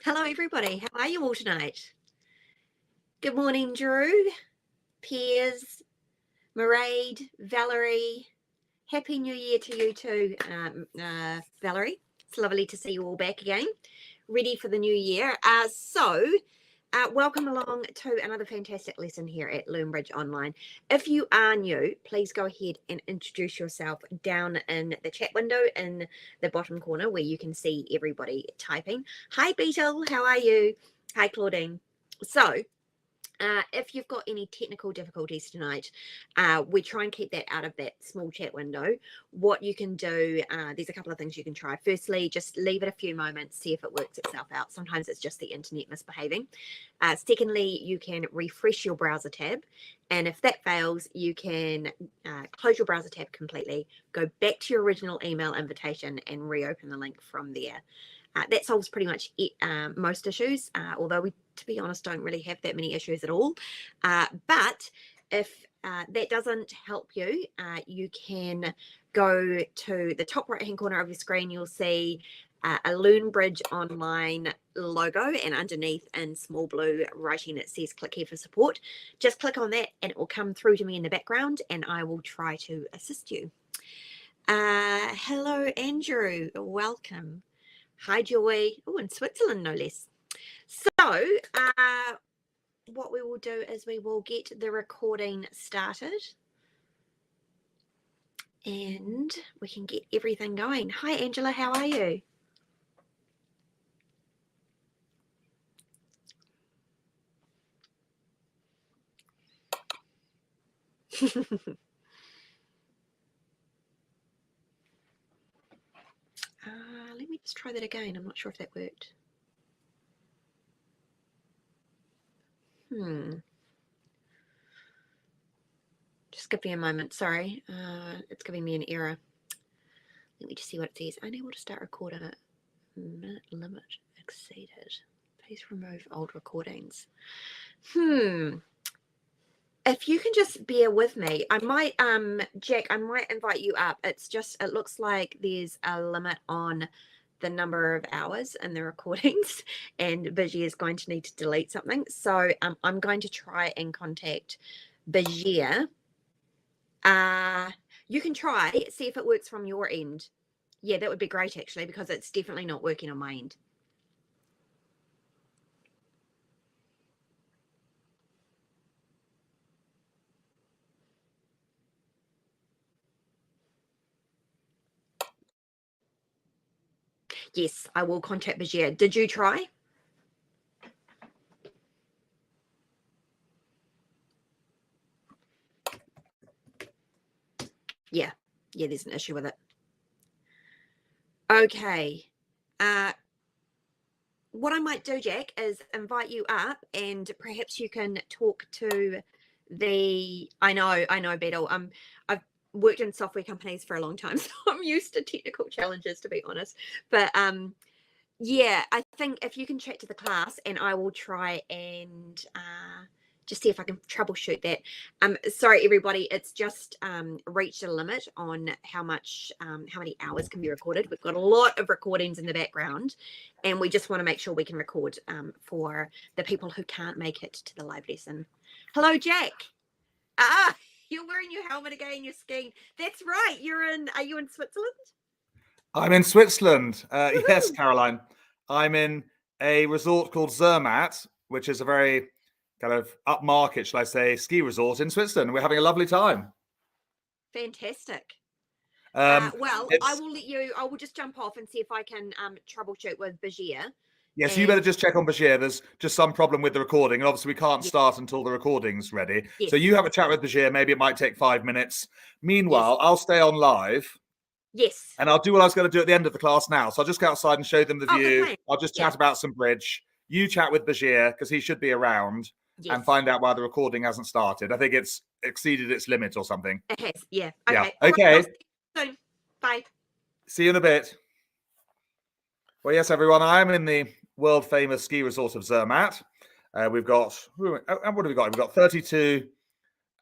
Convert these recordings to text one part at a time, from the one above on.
Hello, everybody. How are you all tonight? Good morning, Drew, Piers, Mairead, Valerie. Happy New Year to you too, Valerie. It's lovely to see you all back again, ready for the new year. Welcome along to another fantastic lesson here at LearnBridge Online. If you are new, please go ahead and introduce yourself down in the chat window in the bottom corner where you can see everybody typing. Hi, Beetle. How are you? Hi, Claudine. If you've got any technical difficulties tonight, we try and keep that out of that small chat window. What you can do, there's a couple of things you can try. Firstly, just leave it a few moments, see if it works itself out. Sometimes it's just the internet misbehaving. Secondly, you can refresh your browser tab. And if that fails, you can close your browser tab completely, go back to your original email invitation and reopen the link from there. That solves pretty much most issues, although we, to be honest, don't really have that many issues at all. But if that doesn't help you, you can go to the top right-hand corner of your screen. You'll see a LearnBridge Online logo, and underneath in small blue writing it says click here for support. Just click on that and it will come through to me in the background and I will try to assist you. Hello, Andrew. Welcome. Hi, Joy. Oh, in Switzerland, no less. So, what we will do is we will get the recording started and we can get everything going. Hi, Angela. How are you? Let me just try that again. I'm not sure if that worked. Just give me a moment. Sorry. It's giving me an error. Let me just see what it says. Unable to start recording it. Minute limit exceeded. Please remove old recordings. If you can just bear with me, I might, Jack, I might invite you up. It's just, it looks like there's a limit on the number of hours in the recordings and Bijir is going to need to delete something. So I'm going to try and contact Bijir. You can try, see if it works from your end. Yeah, that would be great actually, because it's definitely not working on my end. Yes, I will contact Bijir. Did you try? Yeah, there's an issue with it. Okay. What I might do, Jack, is invite you up and perhaps you can talk to I know, Beetle. I've worked in software companies for a long time, so I'm used to technical challenges, to be honest. But yeah, I think if you can chat to the class and I will try and just see if I can troubleshoot that. Sorry, everybody, it's just reached a limit on how many hours can be recorded. We've got a lot of recordings in the background and we just want to make sure we can record for the people who can't make it to the live lesson. Hello, Jack. You're wearing your helmet again, you're skiing. That's right. Are you in Switzerland? I'm in Switzerland. Yes, Caroline. I'm in a resort called Zermatt, which is a very kind of upmarket, shall I say, ski resort in Switzerland. We're having a lovely time. Fantastic. Well, I will just jump off and see if I can troubleshoot with Bijir. Yes, you better just check on Bijir. There's just some problem with the recording, and obviously we can't start until the recording's ready. Yes. So you have a chat with Bijir. Maybe it might take 5 minutes. Meanwhile, I'll stay on live. Yes. And I'll do what I was going to do at the end of the class now. So I'll just go outside and show them the view. I'll just chat about some bridge. You chat with Bijir, because he should be around, and find out why the recording hasn't started. I think it's exceeded its limit or something. It has, yeah. Okay. Yeah. Okay. Right, soon. Bye. See you in a bit. Well, yes, everyone, I am in the world-famous ski resort of Zermatt. We've got, what have we got? We've got 32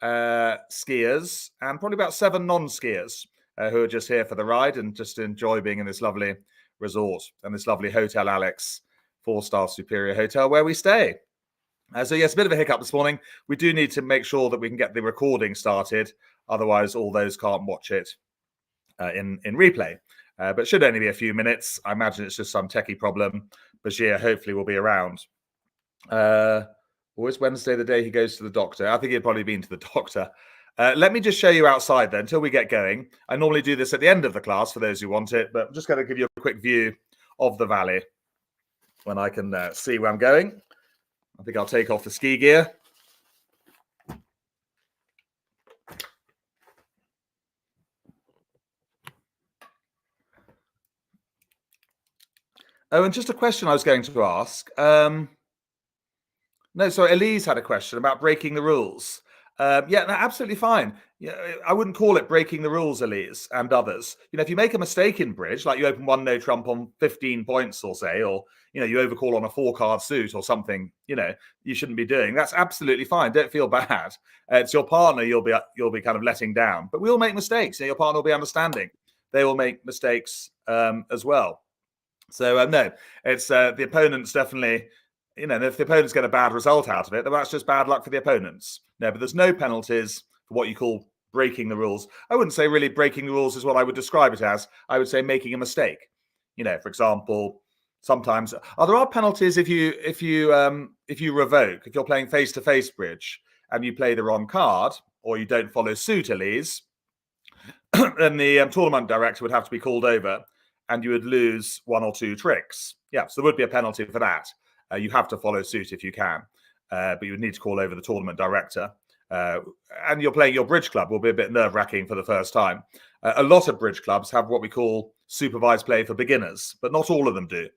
skiers and probably about 7 non-skiers who are just here for the ride and just enjoy being in this lovely resort and this lovely Hotel Alex 4-star superior hotel where we stay. So yes, a bit of a hiccup this morning. We do need to make sure that we can get the recording started. Otherwise, all those can't watch it in replay. But should only be a few minutes. I imagine it's just some techie problem. Bashir hopefully will be around. Or is Wednesday the day he goes to the doctor? I think he'd probably been to the doctor. Let me just show you outside then until we get going. I normally do this at the end of the class for those who want it, but I'm just going to give you a quick view of the valley when I can see where I'm going. I think I'll take off the ski gear. Oh, and just a question I was going to ask. No, so Elise had a question about breaking the rules. Yeah, no, absolutely fine. Yeah, I wouldn't call it breaking the rules, Elise, and others. If you make a mistake in bridge, like you open one no trump on 15 points or say, or you overcall on a 4-card suit or something, you shouldn't be doing. That's absolutely fine. Don't feel bad. It's your partner you'll be kind of letting down. But we all make mistakes. Your partner will be understanding. They will make mistakes as well. So no, it's the opponents definitely. If the opponents get a bad result out of it, then that's just bad luck for the opponents. No, but there's no penalties for what you call breaking the rules. I wouldn't say really breaking the rules is what I would describe it as. I would say making a mistake. For example, sometimes there are penalties if you revoke, if you're playing face-to-face bridge and you play the wrong card or you don't follow suit, Elise, then the tournament director would have to be called over and you would lose 1 or 2 tricks. Yeah, so there would be a penalty for that. You have to follow suit if you can, but you would need to call over the tournament director. And you're playing your bridge club will be a bit nerve-wracking for the first time. A lot of bridge clubs have what we call supervised play for beginners, but not all of them do.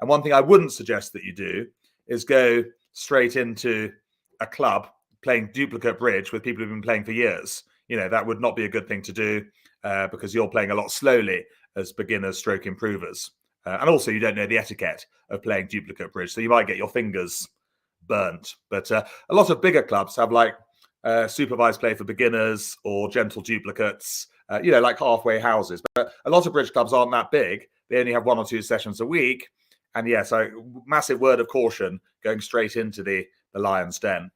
And one thing I wouldn't suggest that you do is go straight into a club playing duplicate bridge with people who've been playing for years. That would not be a good thing to do because you're playing a lot slowly as beginners stroke improvers. And also, you don't know the etiquette of playing duplicate bridge, so you might get your fingers burnt. But a lot of bigger clubs have like supervised play for beginners or gentle duplicates, like halfway houses. But a lot of bridge clubs aren't that big. They only have 1 or 2 sessions a week. And yeah, so massive word of caution going straight into the lion's den.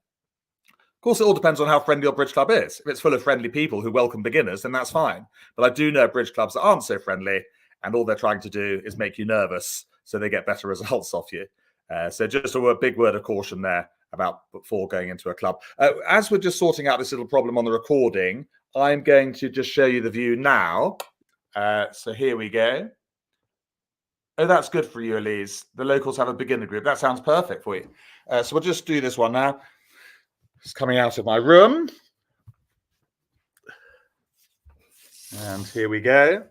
Of course, it all depends on how friendly your bridge club is. If it's full of friendly people who welcome beginners, then that's fine. But I do know bridge clubs that aren't so friendly, and all they're trying to do is make you nervous so they get better results off you. So just a big word of caution there about before going into a club. As we're just sorting out this little problem on the recording, I'm going to just show you the view now. So here we go. Oh, that's good for you, Elise. The locals have a beginner group. That sounds perfect for you. So we'll just do this one now. It's coming out of my room. And here we go.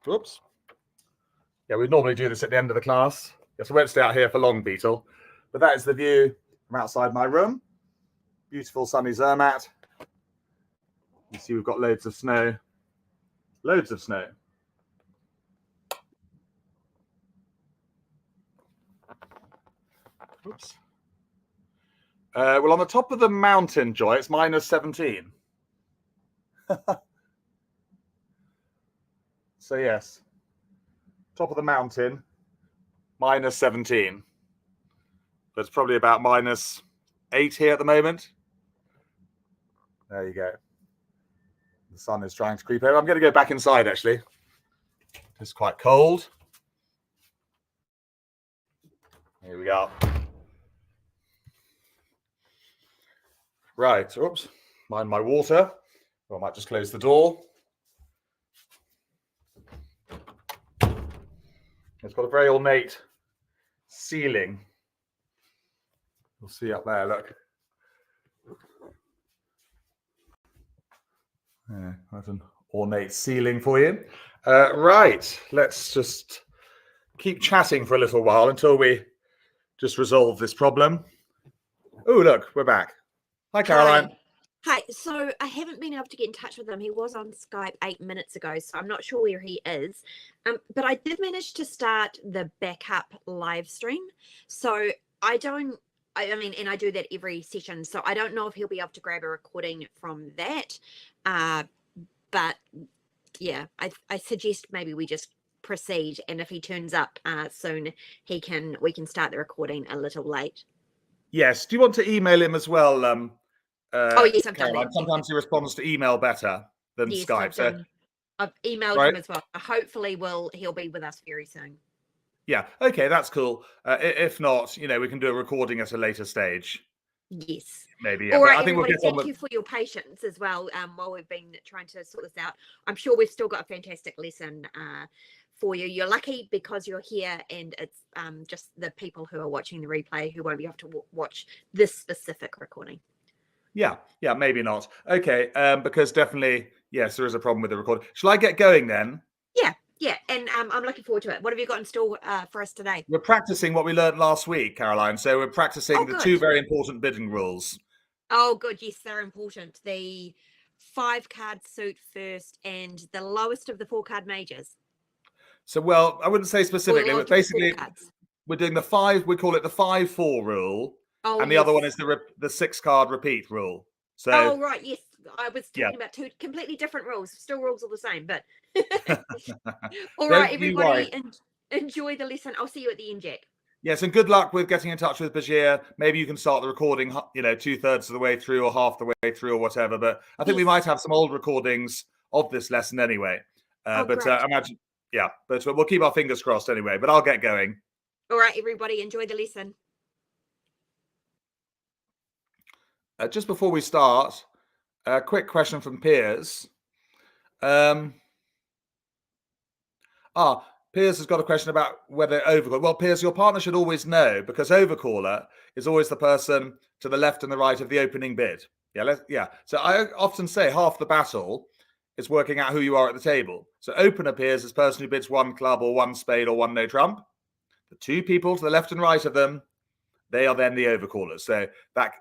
Whoops. Yeah, we normally do this at the end of the class. Yes, I won't stay out here for long, Beetle. But that is the view from outside my room. Beautiful sunny Zermatt. You see we've got loads of snow. Loads of snow. Oops. Well, on the top of the mountain, Joy, it's -17. So yes, top of the mountain, -17. But it's probably about -8 here at the moment. There you go. The sun is trying to creep over. I'm going to go back inside, actually. It's quite cold. Here we go. Right. Oops. Mind my water. Or I might just close the door. It's got a very ornate ceiling. You'll see up there, look. Yeah, that's an ornate ceiling for you. Right, let's just keep chatting for a little while until we just resolve this problem. Oh, look, we're back. Hi, Caroline. Hi. So I haven't been able to get in touch with him. He was on Skype 8 minutes ago, so I'm not sure where he is. But I did manage to start the backup live stream. So I mean, and I do that every session. So I don't know if he'll be able to grab a recording from that. But yeah, I suggest maybe we just proceed. And if he turns up soon, we can start the recording a little late. Yes. Do you want to email him as well? Oh yes, I've Caroline? done that. Sometimes he responds to email better than yes, Skype. I've emailed him as well. Hopefully he'll be with us very soon. Yeah. Okay, that's cool. If not, we can do a recording at a later stage. Yes. Maybe. Yeah. All right, I think everybody, thank you for your patience as well while we've been trying to sort this out. I'm sure we've still got a fantastic lesson for you. You're lucky because you're here, and it's just the people who are watching the replay who won't be able to watch this specific recording. Yeah, maybe not. Okay, because definitely, yes, there is a problem with the recording. Shall I get going then? Yeah, and I'm looking forward to it. What have you got in store for us today? We're practicing what we learned last week, Caroline. So we're practicing the two very important bidding rules. Oh, good. Yes, they're important. The 5-card suit first and the lowest of the 4-card majors. So, well, I wouldn't say specifically, but basically we're doing the 5, we call it the 5-4 rule. Oh, and the other one is the 6-card repeat rule. So, oh, right. Yes. I was talking about 2 completely different rules. Still rules are the same, but all right, everybody, enjoy the lesson. I'll see you at the end, Jack. Yes, and good luck with getting in touch with Bashir. Maybe you can start the recording, 2/3 of the way through or half the way through or whatever. But I think we might have some old recordings of this lesson anyway. But imagine, but we'll keep our fingers crossed anyway. But I'll get going. All right, everybody, enjoy the lesson. Just before we start, a quick question from Piers. Piers has got a question about whether overcall. Well, Piers, your partner should always know, because overcaller is always the person to the left and the right of the opening bid. So I often say half the battle is working out who you are at the table. So opener, Piers, is person who bids 1 club or 1 spade or 1 no trump. The 2 people to the left and right of them, they are then the overcallers. So that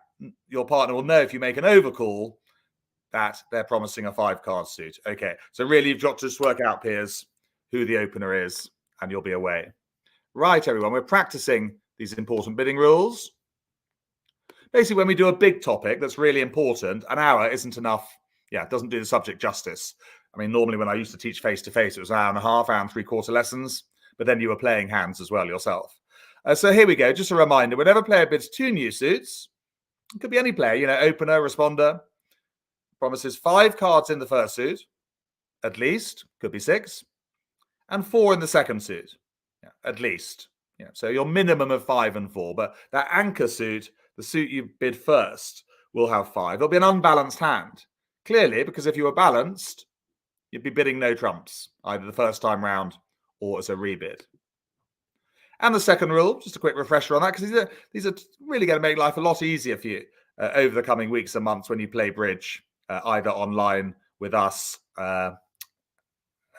your partner will know if you make an overcall that they're promising a 5-card suit. Okay, so really you've got to just work out, Piers, who the opener is, and you'll be away. Right, everyone, we're practicing these important bidding rules. Basically, when we do a big topic that's really important, an hour isn't enough. It doesn't do the subject justice. I mean, normally when I used to teach face-to-face, it was an hour and a half, hour and 3/4 lessons, but then you were playing hands as well yourself. So here we go. Just a reminder, whenever a player bids 2 new suits, it could be any player, opener, responder, promises 5 cards in the first suit, at least, could be 6, and 4 in the second suit, at least. So your minimum of 5 and 4, but that anchor suit, the suit you bid first, will have 5. It'll be an unbalanced hand. Clearly, because if you were balanced, you'd be bidding no trumps, either the first time round or as a rebid. And the second rule, just a quick refresher on that, because these are really going to make life a lot easier for you over the coming weeks and months when you play bridge, either online with us on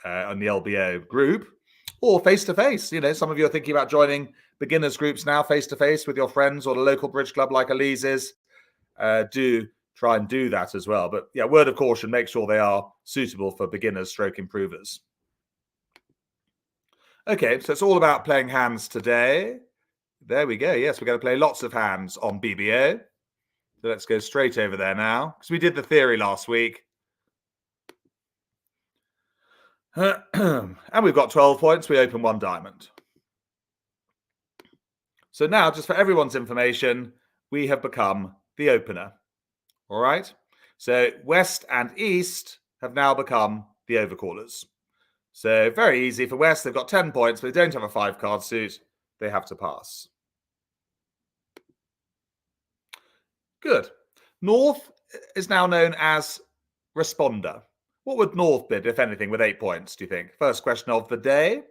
the LBO group or face-to-face. Some of you are thinking about joining beginners groups now face-to-face with your friends or the local bridge club like Elise's. Do try and do that as well. But word of caution, make sure they are suitable for beginners stroke improvers. Okay, so it's all about playing hands today. There we go. Yes, we're going to play lots of hands on BBO. So let's go straight over there now, because we did the theory last week. And we've got 12 points. We open 1 diamond. So now, just for everyone's information, we have become the opener. All right? So West and East have now become the overcallers. So very easy for West. They've got 10 points, but they don't have a 5-card suit. They have to pass. Good. North is now known as responder. What would North bid, if anything, with 8 points, do you think? First question of the day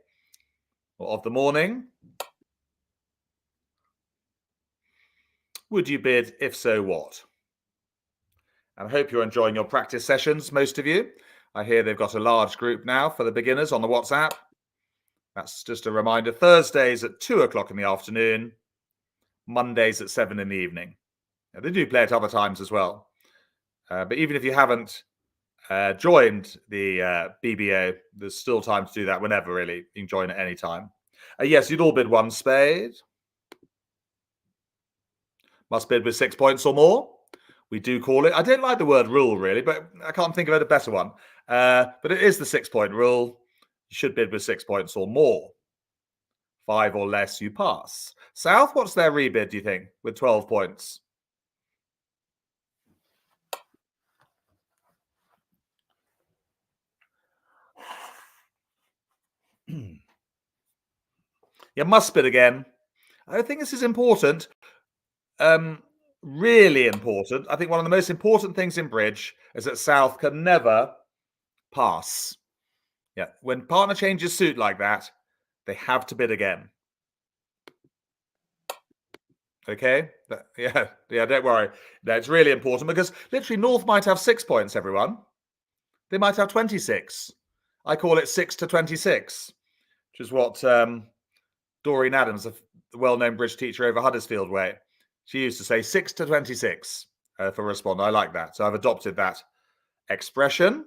or of the morning. Would you bid? If so, what? And I hope you're enjoying your practice sessions, most of you. I hear they've got a large group now for the beginners on the WhatsApp. That's just a reminder. Thursdays at 2:00 in the afternoon. Mondays at 7 in the evening. Now, they do play at other times as well. But even if you haven't joined the BBO, there's still time to do that whenever, really. You can join at any time. Yes, you'd all bid 1 spade. Must bid with 6 points or more. We do call it. I don't like the word rule, really, but I can't think of a better one. But it is the 6-point rule. You should bid with 6 points or more. 5 or less, you pass. South, what's their rebid, do you think, with 12 points? You must bid again. I think this is important. Really important. I think one of the most important things in bridge is that South can never pass. Yeah, when partner changes suit like that, they have to bid again. Okay? Yeah, don't worry. That's really important because literally North might have 6 points, everyone. They might have 26. I call it 6 to 26, which is what Doreen Adams, the well-known bridge teacher over Huddersfield Way, she used to say 6 to 26 for responder. I like that. So I've adopted that expression.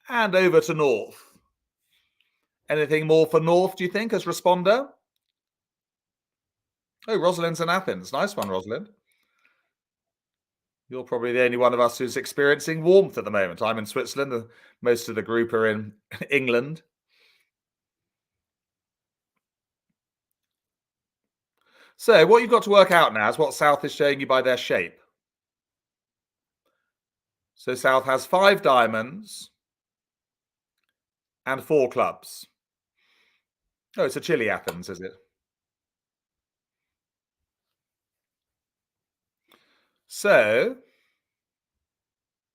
And over to North. Anything more for North, do you think, as responder? Oh, Rosalind's in Athens. Nice one, Rosalind. You're probably the only one of us who's experiencing warmth at the moment. I'm in Switzerland. Most of the group are in England. So what you've got to work out now is what South is showing you by their shape. So South has 5 diamonds and 4 clubs. Oh, it's a chilly Athens, is it? So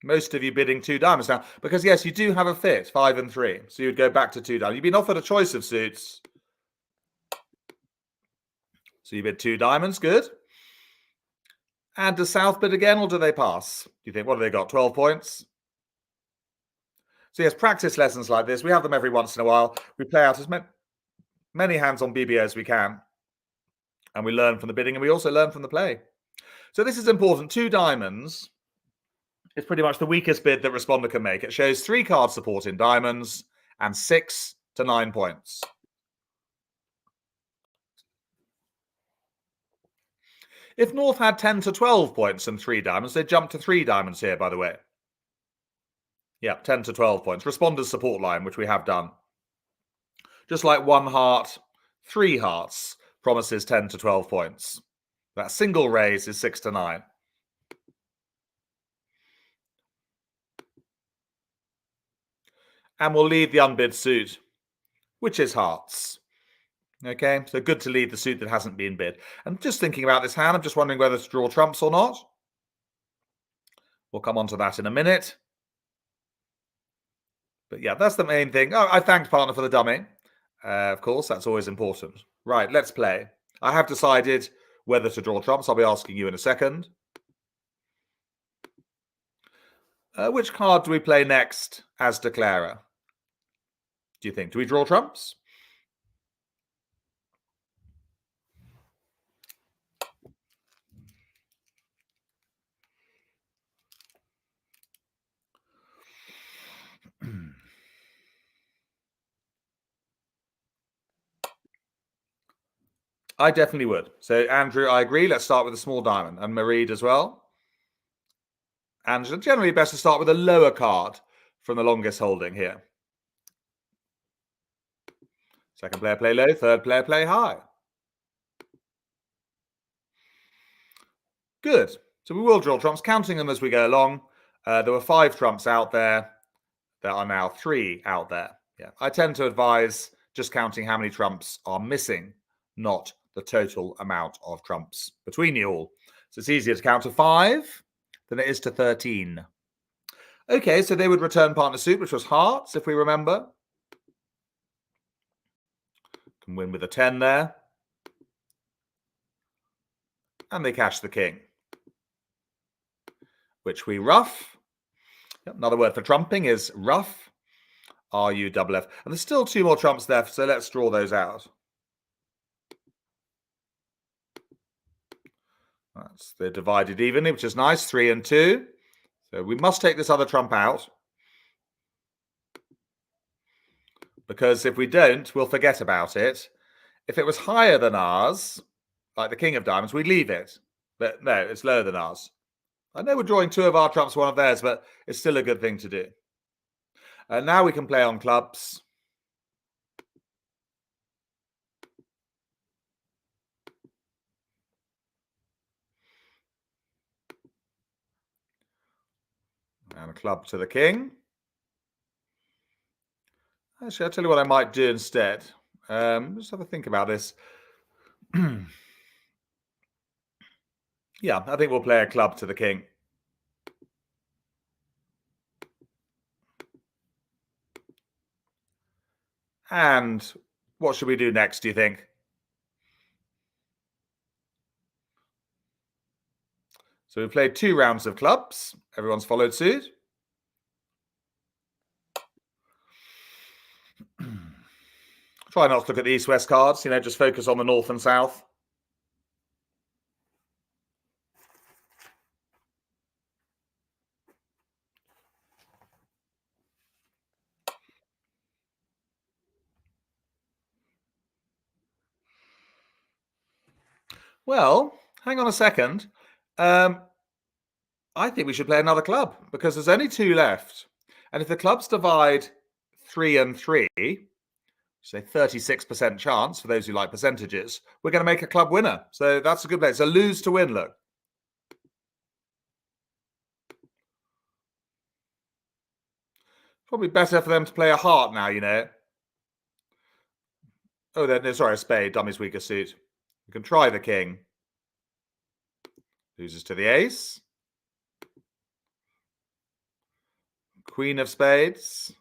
most of you bidding 2 diamonds now, because yes, you do have a fit, 5 and 3. So you'd go back to 2 diamonds. You've been offered a choice of suits. So you bid 2 diamonds, good. And does South bid again, or do they pass? Do you think, what have they got, 12 points? So yes, practice lessons like this. We have them every once in a while. We play out as many hands on BBO as we can. And we learn from the bidding, and we also learn from the play. So this is important. 2 diamonds is pretty much the weakest bid that responder can make. It shows 3 card support in diamonds and 6 to 9 points. If North had 10 to 12 points and 3 diamonds, they'd jump to 3 diamonds here, by the way. Yeah, 10 to 12 points. Responder's support line, which we have done. Just like 1 heart, 3 hearts promises 10 to 12 points. That single raise is 6 to 9. And we'll lead the unbid suit, which is hearts. Okay, so good to lead the suit that hasn't been bid. And just thinking about this hand, I'm just wondering whether to draw trumps or not. We'll come on to that in a minute. But yeah, that's the main thing. Oh, I thanked partner for the dummy. Of course, that's always important. Right, let's play. I have decided whether to draw trumps. I'll be asking you in a second. Which card do we play next as declarer? Do you think? Do we draw trumps? I definitely would. So, Andrew, I agree. Let's start with a small diamond. And Mareed as well. Angela, generally best to start with a lower card from the longest holding here. Second player play low, third player play high. Good. So we will draw trumps, counting them as we go along. There were 5 trumps out there. There are now 3 out there. Yeah, I tend to advise just counting how many trumps are missing, not the total amount of trumps between you all. So it's easier to count to 5 than it is to 13. Okay, so they would return partner suit, which was hearts, if we remember. Can win with a 10 there. And they cash the king, which we ruff. Another word for trumping is ruff. R-U-F-F. And there's still 2 more trumps there, so let's draw those out. They're divided evenly, which is nice, 3 and 2. So we must take this other trump out. Because if we don't, we'll forget about it. If it was higher than ours, like the king of diamonds, we'd leave it. But no, it's lower than ours. I know we're drawing 2 of our trumps, 1 of theirs, but it's still a good thing to do. And now we can play on clubs. And a club to the king. Actually, I'll tell you what I might do instead. Just have a think about this. Yeah, I think we'll play a club to the king. And what should we do next, do you think? So we've played 2 rounds of clubs. Everyone's followed suit. Try not to look at the east-west cards, just focus on the north and south. Well, hang on a second. I think we should play another club because there's only 2 left. And if the clubs divide 3 and 3, say 36% chance for those who like percentages, we're going to make a club winner. So that's a good play. It's a lose to win, look. Probably better for them to play a heart now, Oh, no, sorry, a spade. Dummy's weaker suit. You can try the king. Loses to the ace. Queen of spades.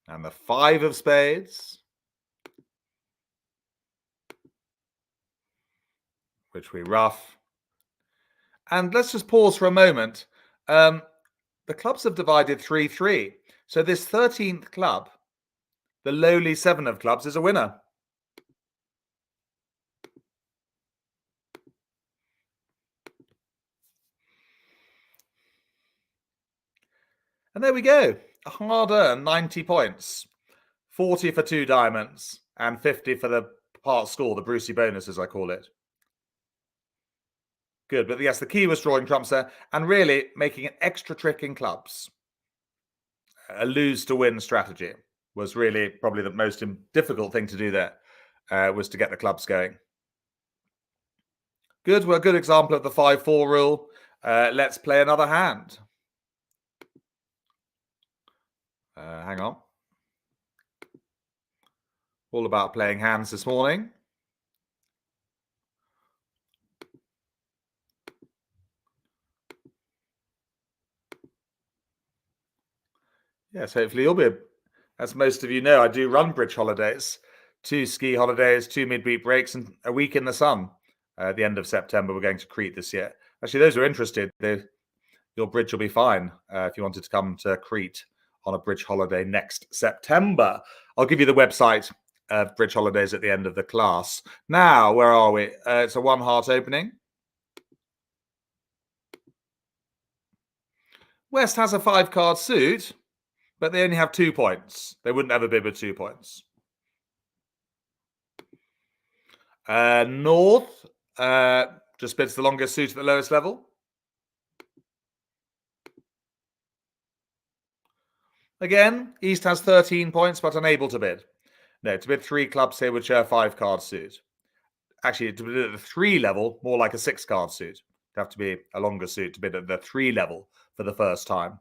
And the 5 of spades. Which we ruff. And let's just pause for a moment. The clubs have divided 3-3. So this 13th club, the lowly 7 of clubs, is a winner. And there we go. A hard-earned 90 points. 40 for 2 diamonds and 50 for the part score, the Brucey bonus, as I call it. Good, but yes, the key was drawing trumps there and really making an extra trick in clubs. A lose-to-win strategy was really probably the most difficult thing to do there, was to get the clubs going. Good, well, a good example of the 5-4 rule. Let's play another hand. Hang on. All about playing hands this morning. Yes, hopefully you'll be, as most of you know, I do run bridge holidays, 2 ski holidays, 2 midweek breaks, and a week in the sun. At the end of September, we're going to Crete this year. Actually, those who are interested, your bridge will be fine if you wanted to come to Crete on a bridge holiday next September. I'll give you the website of bridge holidays at the end of the class. Now, where are we? It's a 1 heart opening. West has a 5-card suit, but they only have 2 points. They wouldn't ever bid with 2 points. North just bids the longest suit at the lowest level. Again, East has 13 points, but unable to bid. No, to bid 3 clubs here would show a 5-card suit. Actually, to bid at the 3 level, more like a 6-card suit. It'd have to be a longer suit to bid at the 3 level for the first time.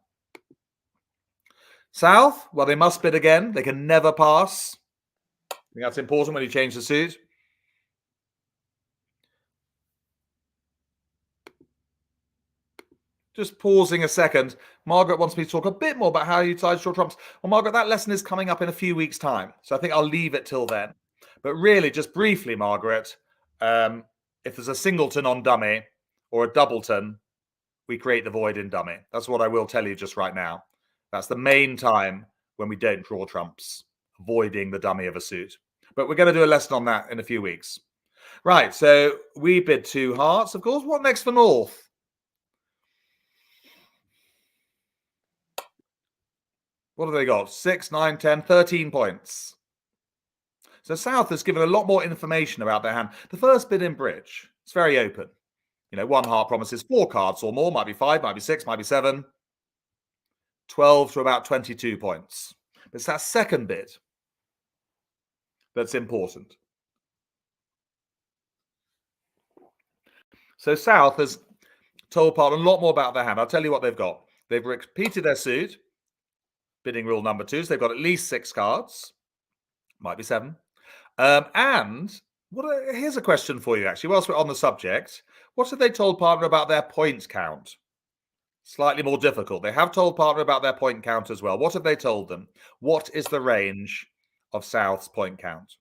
South, well, they must bid again. They can never pass. I think that's important when you change the suit. Just pausing a second. Margaret wants me to talk a bit more about how you utilize short trumps. Well, Margaret, that lesson is coming up in a few weeks' time. So I think I'll leave it till then. But really, just briefly, Margaret, if there's a singleton on dummy or a doubleton, we create the void in dummy. That's what I will tell you just right now. That's the main time when we don't draw trumps, avoiding the dummy of a suit. But we're going to do a lesson on that in a few weeks. Right, so we bid 2 hearts, of course. What next for North? What have they got? 6, 9, 10, 13 points. So South has given a lot more information about their hand. The first bid in bridge, it's very open. 1 heart promises 4 cards or more. Might be 5, might be 6, might be 7. 12 to about 22 points. But it's that second bid that's important. So South has told partner a lot more about their hand. I'll tell you what they've got. They've repeated their suit, bidding rule number 2. So they've got at least 6 cards, might be 7. And here's a question for you, actually, whilst we're on the subject. What have they told partner about their point count? Slightly more difficult. They have told partner about their point count as well. What have they told them? What is the range of South's point count?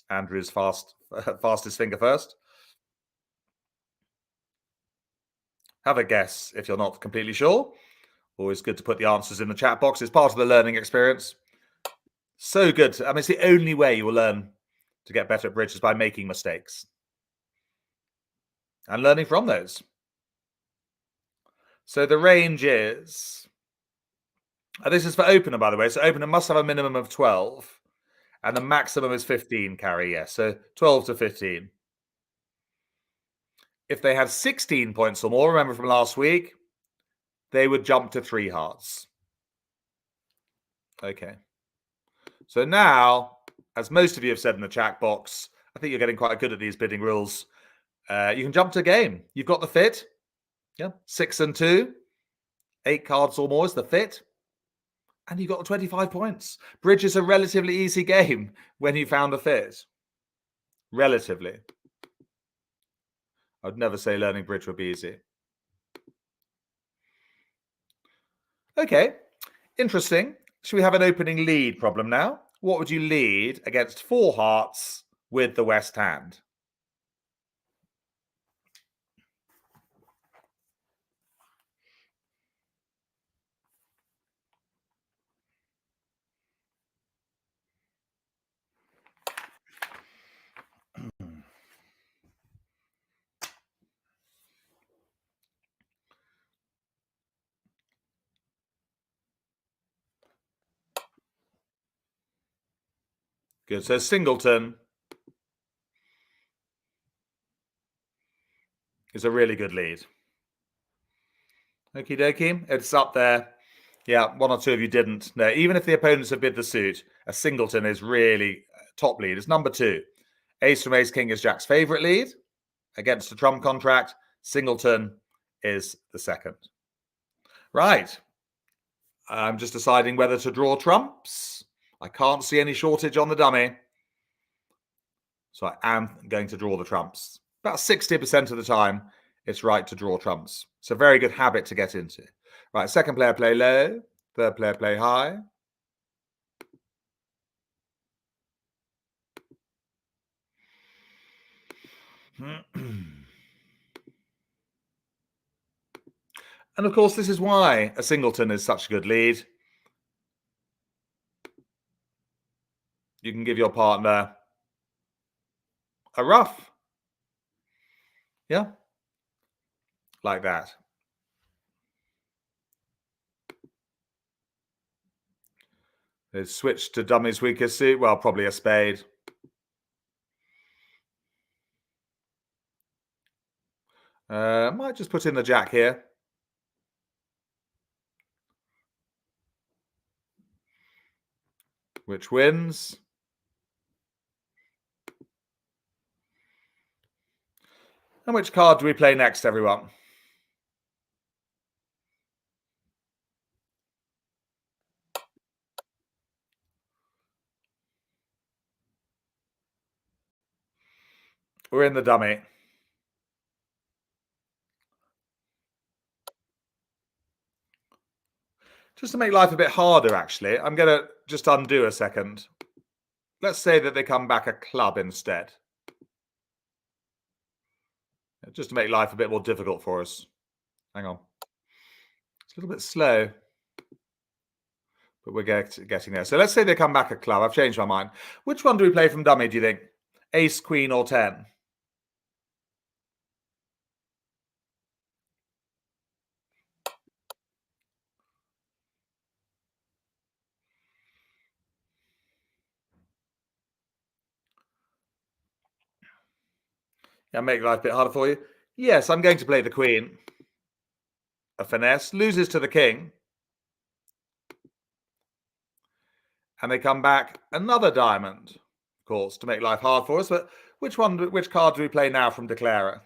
Andrew's fastest finger first. Have a guess if you're not completely sure. Always good to put the answers in the chat box. It's part of the learning experience. So good. I mean, it's the only way you will learn to get better at bridge is by making mistakes and learning from those. So the range is, this is for opener, by the way. So opener must have a minimum of 12 and the maximum is 15 carry. Yes. So 12 to 15. If they had 16 points or more, remember from last week, they would jump to 3 hearts. Okay. So now, as most of you have said in the chat box, I think you're getting quite good at these bidding rules. You can jump to game. You've got the fit. Yeah. 6 and 2. 8 cards or more is the fit. And you got 25 points. Bridge is a relatively easy game when you found the fit. Relatively. I'd never say learning bridge would be easy. Okay, interesting. Should we have an opening lead problem now? What would you lead against 4 hearts with the West hand? Good. So singleton is a really good lead. Okie dokie. It's up there. Yeah, 1 or 2 of you didn't. No, even if the opponents have bid the suit, a singleton is really top lead. It's number 2. Ace from Ace King is Jack's favorite lead. Against a trump contract, singleton is the second. Right. I'm just deciding whether to draw trumps. I can't see any shortage on the dummy. So I am going to draw the trumps. About 60% of the time, it's right to draw trumps. It's a very good habit to get into. Right, second player play low. Third player play high. And of course, this is why a singleton is such a good lead. You can give your partner a ruff. Yeah. Like that. They switch to dummy's weakest suit. Well, probably a spade. Might just put in the jack here. Which wins? And which card do we play next, everyone? We're in the dummy. Just to make life a bit harder, actually, I'm going to just undo a second. Let's say that they come back a club instead. Just to make life a bit more difficult for us. Hang on. It's a little bit slow. But we're getting there. So let's say they come back a club. I've changed my mind. Which one do we play from dummy, do you think? Ace, queen, or 10? Yeah, make life a bit harder for you. Yes, I'm going to play the queen. A finesse. Loses to the king. And they come back another diamond, of course, to make life hard for us. But which card do we play now from Declarer?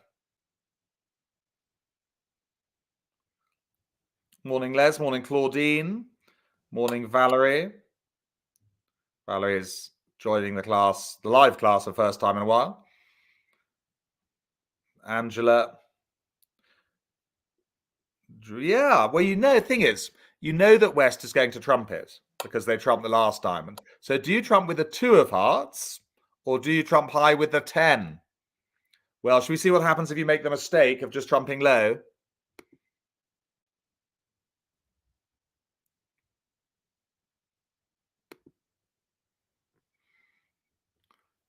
Morning, Les. Morning, Claudine. Morning, Valerie. Valerie is joining the class, the live class for the first time in a while. Angela. Yeah, well, the thing is, you know that West is going to trump it because they trumped the last diamond. So do you trump with the 2 of hearts or do you trump high with the 10? Well, should we see what happens if you make the mistake of just trumping low?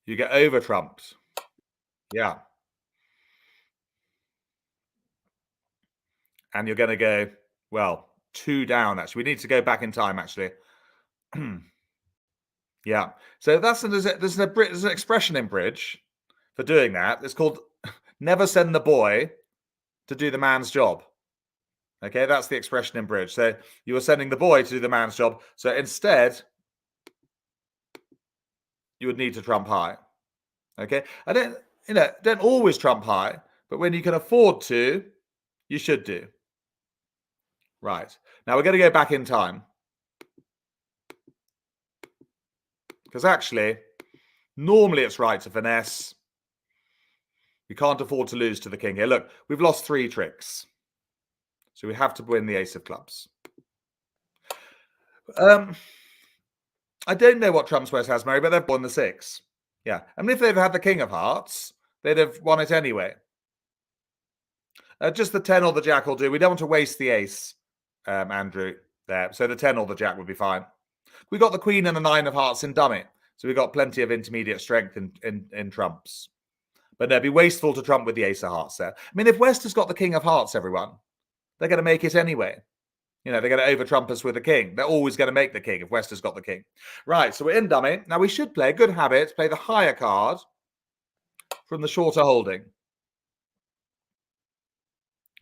You get over trumped. Yeah. And you're going to go, well, 2 down, actually. We need to go back in time, actually. Yeah. So there's an expression in bridge for doing that. It's called never send the boy to do the man's job. Okay, that's the expression in bridge. So you were sending the boy to do the man's job. So instead, you would need to trump high. Okay, I don't always trump high, but when you can afford to, you should do. Right. Now we're going to go back in time. Because actually, normally it's right to finesse. We can't afford to lose to the king here. Look, we've lost 3 tricks. So we have to win the ace of clubs. I don't know what trumps West has, Mary, but they've won the 6. Yeah. I mean, if they've had the king of hearts, they'd have won it anyway. Just the 10 or the jack will do. We don't want to waste the ace, Andrew, there. So the 10 or the jack would be fine. We got the queen and the 9 of hearts in dummy. So we've got plenty of intermediate strength in trumps. But no, it'd be wasteful to trump with the ace of hearts there. I mean, if West has got the king of hearts, everyone, they're going to make it anyway. They're going to over-trump us with the king. They're always going to make the king if West has got the king. Right, so we're in dummy. Now, we should play, good habit, play the higher card from the shorter holding.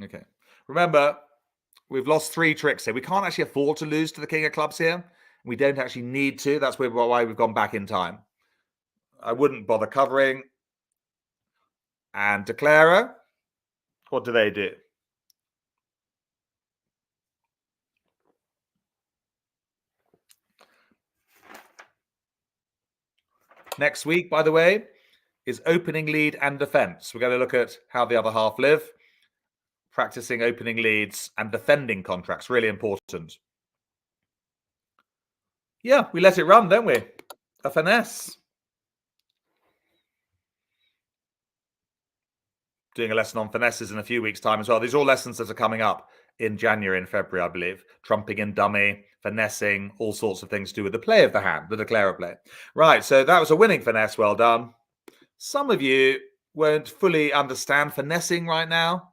Okay. Remember, we've lost 3 tricks here. We can't actually afford to lose to the king of clubs here. We don't actually need to. That's why we've gone back in time. I wouldn't bother covering. And declarer, what do they do? Next week, by the way, is opening lead and defense. We're going to look at how the other half live, practicing opening leads and defending contracts. Really important. Yeah, we let it run, don't we? A finesse. Doing a lesson on finesses in a few weeks' time as well. These are all lessons that are coming up in January and February, I believe. Trumping in dummy, finessing, all sorts of things to do with the play of the hand, the declarer play. Right, so that was a winning finesse. Well done. Some of you won't fully understand finessing right now.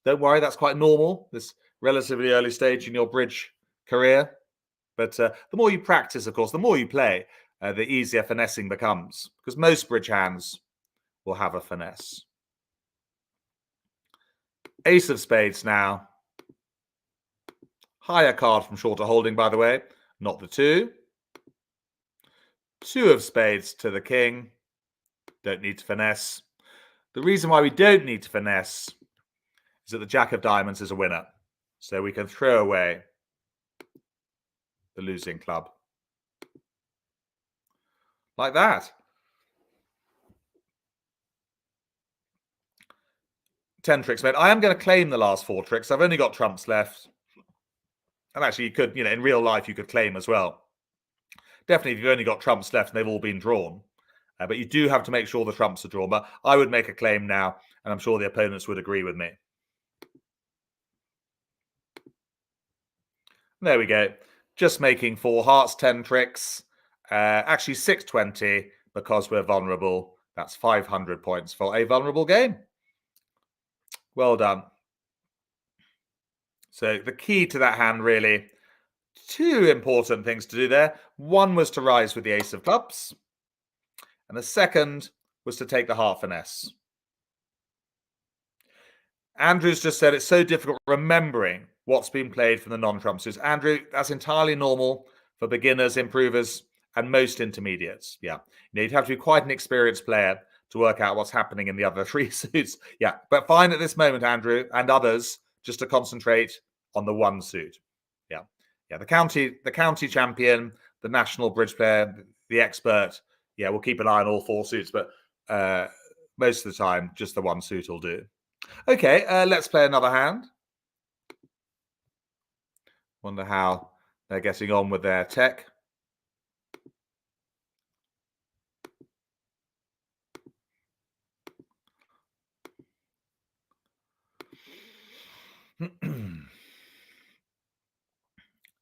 Don't worry, that's quite normal, this relatively early stage in your bridge career. But the more you practice, of course, the more you play, the easier finessing becomes. Because most bridge hands will have a finesse. Ace of spades now. Higher card from shorter holding, by the way, not the 2. 2 of spades to the king. Don't need to finesse. The reason why we don't need to finesse is that the jack of diamonds is a winner. So we can throw away the losing club. Like that. 10 tricks made. I am going to claim the last 4 tricks. I've only got trumps left. And actually, you could, in real life, you could claim as well. Definitely, if you've only got trumps left and they've all been drawn. But you do have to make sure the trumps are drawn. But I would make a claim now, and I'm sure the opponents would agree with me. There we go. Just making 4 hearts, 10 tricks. Actually, 620 because we're vulnerable. That's 500 points for a vulnerable game. Well done. So the key to that hand, really, 2 important things to do there. One was to rise with the ace of clubs. And the second was to take the heart finesse. Andrew's just said it's so difficult remembering what's been played from the non-trumps. Andrew, that's entirely normal for beginners, improvers, and most intermediates. Yeah. You'd have to be quite an experienced player to work out what's happening in the other 3 suits. Yeah. But fine at this moment, Andrew, and others, just to concentrate on the one suit. Yeah. The county champion, the national bridge player, the expert. Yeah, we'll keep an eye on all 4 suits, but most of the time, just the one suit will do. Okay, let's play another hand. Wonder how they're getting on with their tech.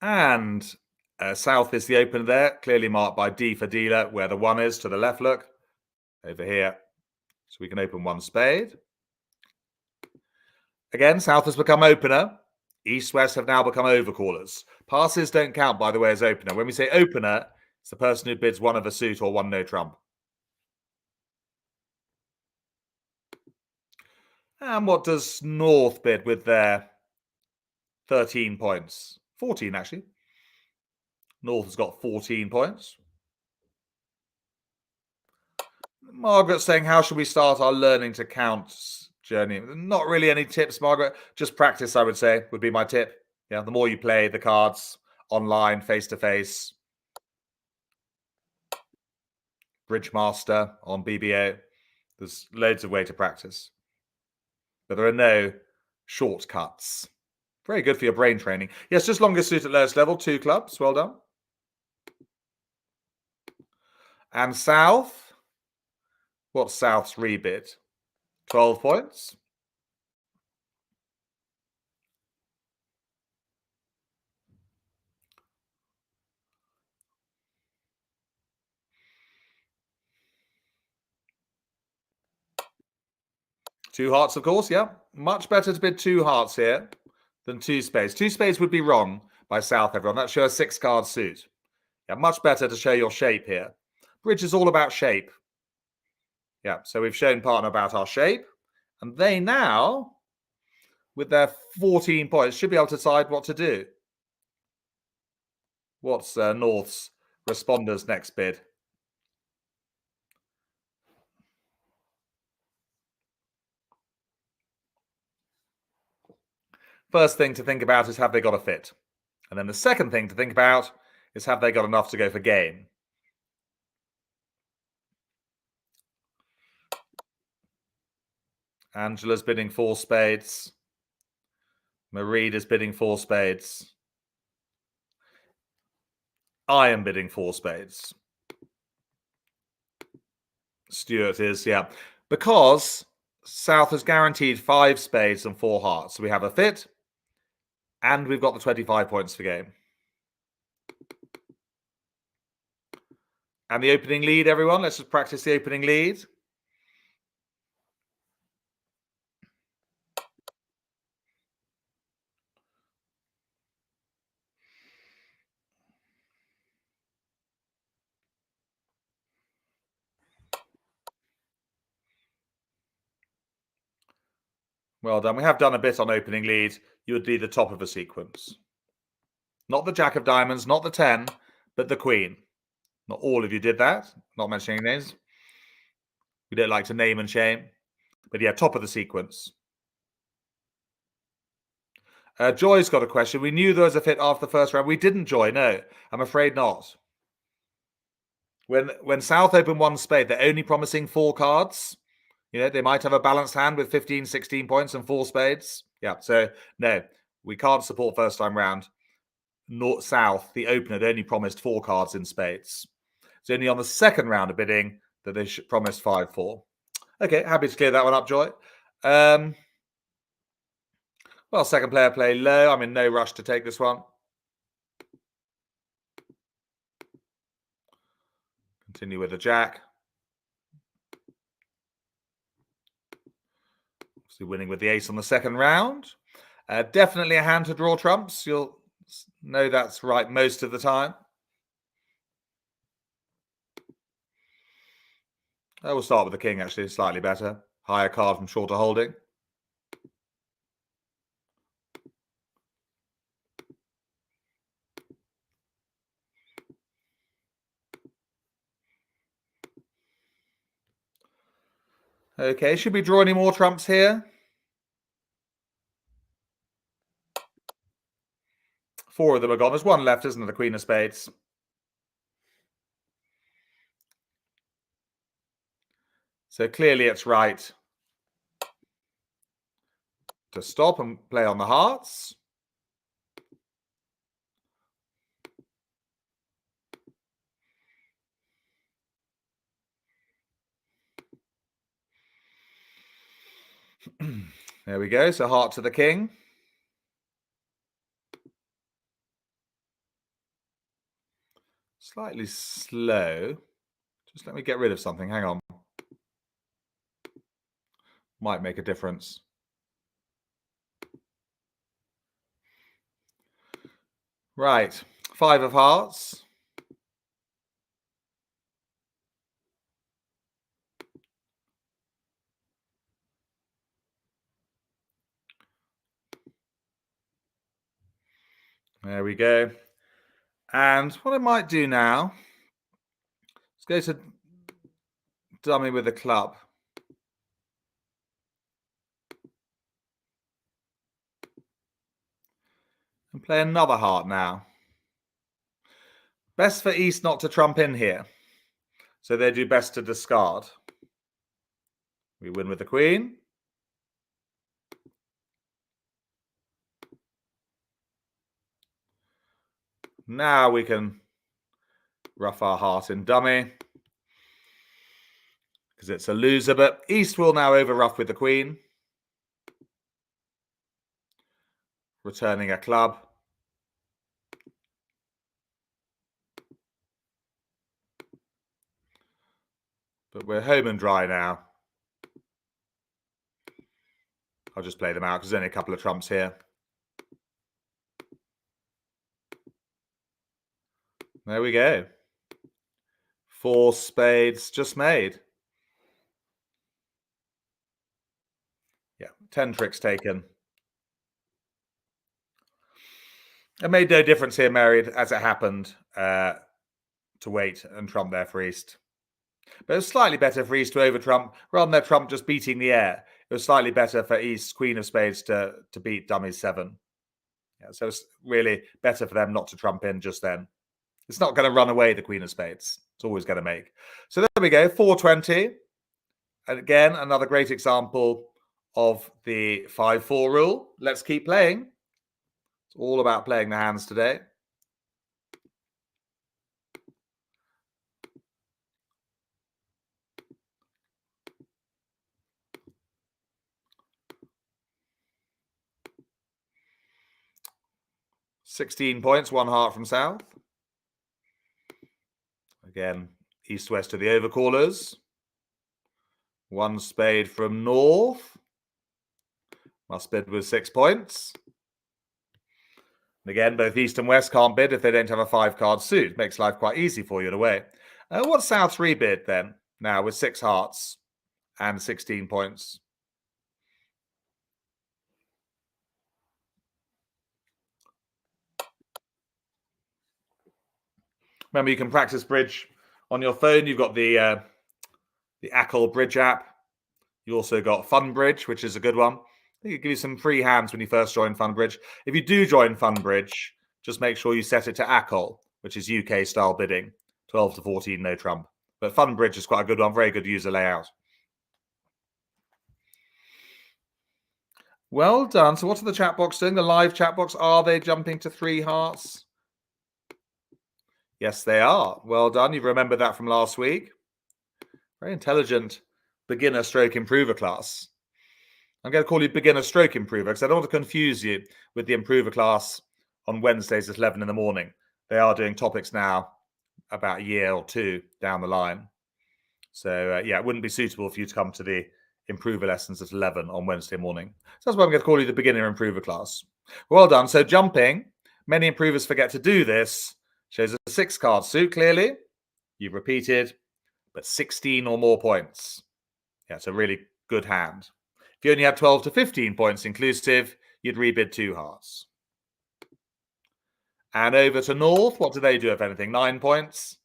And south is the opener there, clearly marked by D for dealer, where the 1 is to the left, look, over here. So we can open 1 spade. Again, south has become opener. East-west have now become overcallers. Passes don't count, by the way, as opener. When we say opener, it's the person who bids 1 of a suit or 1 no trump. And what does north bid with their 13 points? 14, actually. North has got 14 points. Margaret's saying, how should we start our learning to count journey? Not really any tips, Margaret. Just practice, I would say, would be my tip. Yeah, the more you play the cards online, face-to-face. Bridge Master on BBO. There's loads of way to practice. But there are no shortcuts. Very good for your brain training. Yes, just longest suit at lowest level, 2 clubs. Well done. And south. What's south's rebid? 12 points. Two hearts, of course, yeah. Much better to bid 2 hearts here than 2 spades. 2 spades would be wrong by south, everyone. That shows a 6-card suit. Yeah, much better to show your shape here. Bridge is all about shape. Yeah, so we've shown partner about our shape. And they now, with their 14 points, should be able to decide what to do. What's North's responder's next bid? First thing to think about is, have they got a fit? And then the second thing to think about is, have they got enough to go for game? Angela's bidding 4 spades. Marie is bidding 4 spades. I am bidding 4 spades. Stuart is, yeah. Because South has guaranteed 5 spades and 4 hearts. So we have a fit. And we've got the 25 points for game. And the opening lead, everyone. Let's just practice the opening lead. Well done. We have done a bit on opening lead. You would be the top of a sequence. Not the Jack of Diamonds, not the 10, but the Queen. Not all of you did that. Not mentioning names. We don't like to name and shame. But yeah, top of the sequence. Joy's got a question. We knew there was a fit after the first round. We didn't, Joy. No, I'm afraid not. When South open 1 spade, they're only promising 4 cards. You know, they might have a balanced hand with 15, 16 points and 4 spades. Yeah, so no, we can't support first time round. North South, the opener, they only promised 4 cards in spades. It's only on the second round of bidding that they promised 5-4. Okay, happy to clear that one up, Joy. Well, second player play low. I'm in no rush to take this one. Continue with the Jack. Obviously winning with the ace on the second round. Definitely a hand to draw trumps. You'll know that's right most of the time. I will start with the king, actually, slightly better. Higher card from shorter holding. Okay, should we draw any more trumps here? 4 of them are gone. There's one left, isn't there? The Queen of Spades. So clearly it's right to stop and play on the hearts. There we go. So heart to the king. Slightly slow. Just let me get rid of something. Hang on. Might make a difference. Right. 5 of hearts. There we go. And what I might do now, let's go to dummy with a club. And play another heart now. Best for East not to trump in here. So they do best to discard. We win with the Queen. Now we can ruff our heart in dummy. Because it's a loser, but East will now over ruff with the Queen. Returning a club. But we're home and dry now. I'll just play them out because there's only a couple of trumps here. There we go. 4 spades just made. Yeah, 10 tricks taken. It made no difference here, Mary, as it happened, to wait and trump there for East. But it was slightly better for East to over trump rather than their trump just beating the air. It was slightly better for East Queen of Spades to beat Dummy 7. Yeah, so it's really better for them not to trump in just then. It's not going to run away, the Queen of Spades. It's always going to make. So there we go, 420. And again, another great example of the 5-4 rule. Let's keep playing. It's all about playing the hands today. $16 points, 1 heart from South. Again, East-West to the overcallers. 1 spade from North. Must bid with 6 points. And again, both East and West can't bid if they don't have a 5-card suit. Makes life quite easy for you in a way. What's South's rebid then? Now with 6 hearts and 16 points. Remember, you can practice bridge on your phone. You've got the ACL Bridge app. You also got FunBridge, which is a good one. I think it gives you some free hands when you first join FunBridge. If you do join FunBridge, just make sure you set it to ACL, which is UK style bidding. 12 to 14, no trump. But FunBridge is quite a good one. Very good user layout. Well done. So what are the chat box doing? The live chat box, are they jumping to 3 hearts? Yes, they are. Well done. You've remembered that from last week. Very intelligent beginner stroke improver class. I'm going to call you beginner stroke improver because I don't want to confuse you with the improver class on Wednesdays at 11 in the morning. They are doing topics now about a year or 2 down the line. So, yeah, it wouldn't be suitable for you to come to the improver lessons at 11 on Wednesday morning. So that's why I'm going to call you the beginner improver class. Well done. So jumping, many improvers forget to do this. Shows a 6-card suit, clearly. You've repeated, but 16 or more points. Yeah, it's a really good hand. If you only had 12 to 15 points inclusive, you'd rebid 2 hearts. And over to North, what do they do, if anything? 9 points.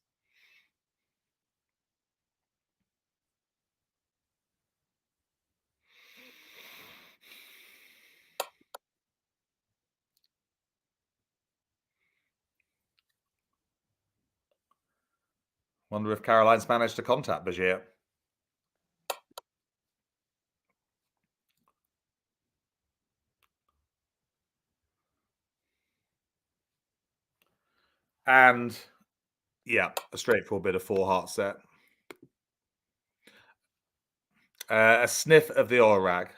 Wonder if Caroline's managed to contact Bashir. And yeah, a straightforward bit of 4 heart set. A sniff of the oil rag.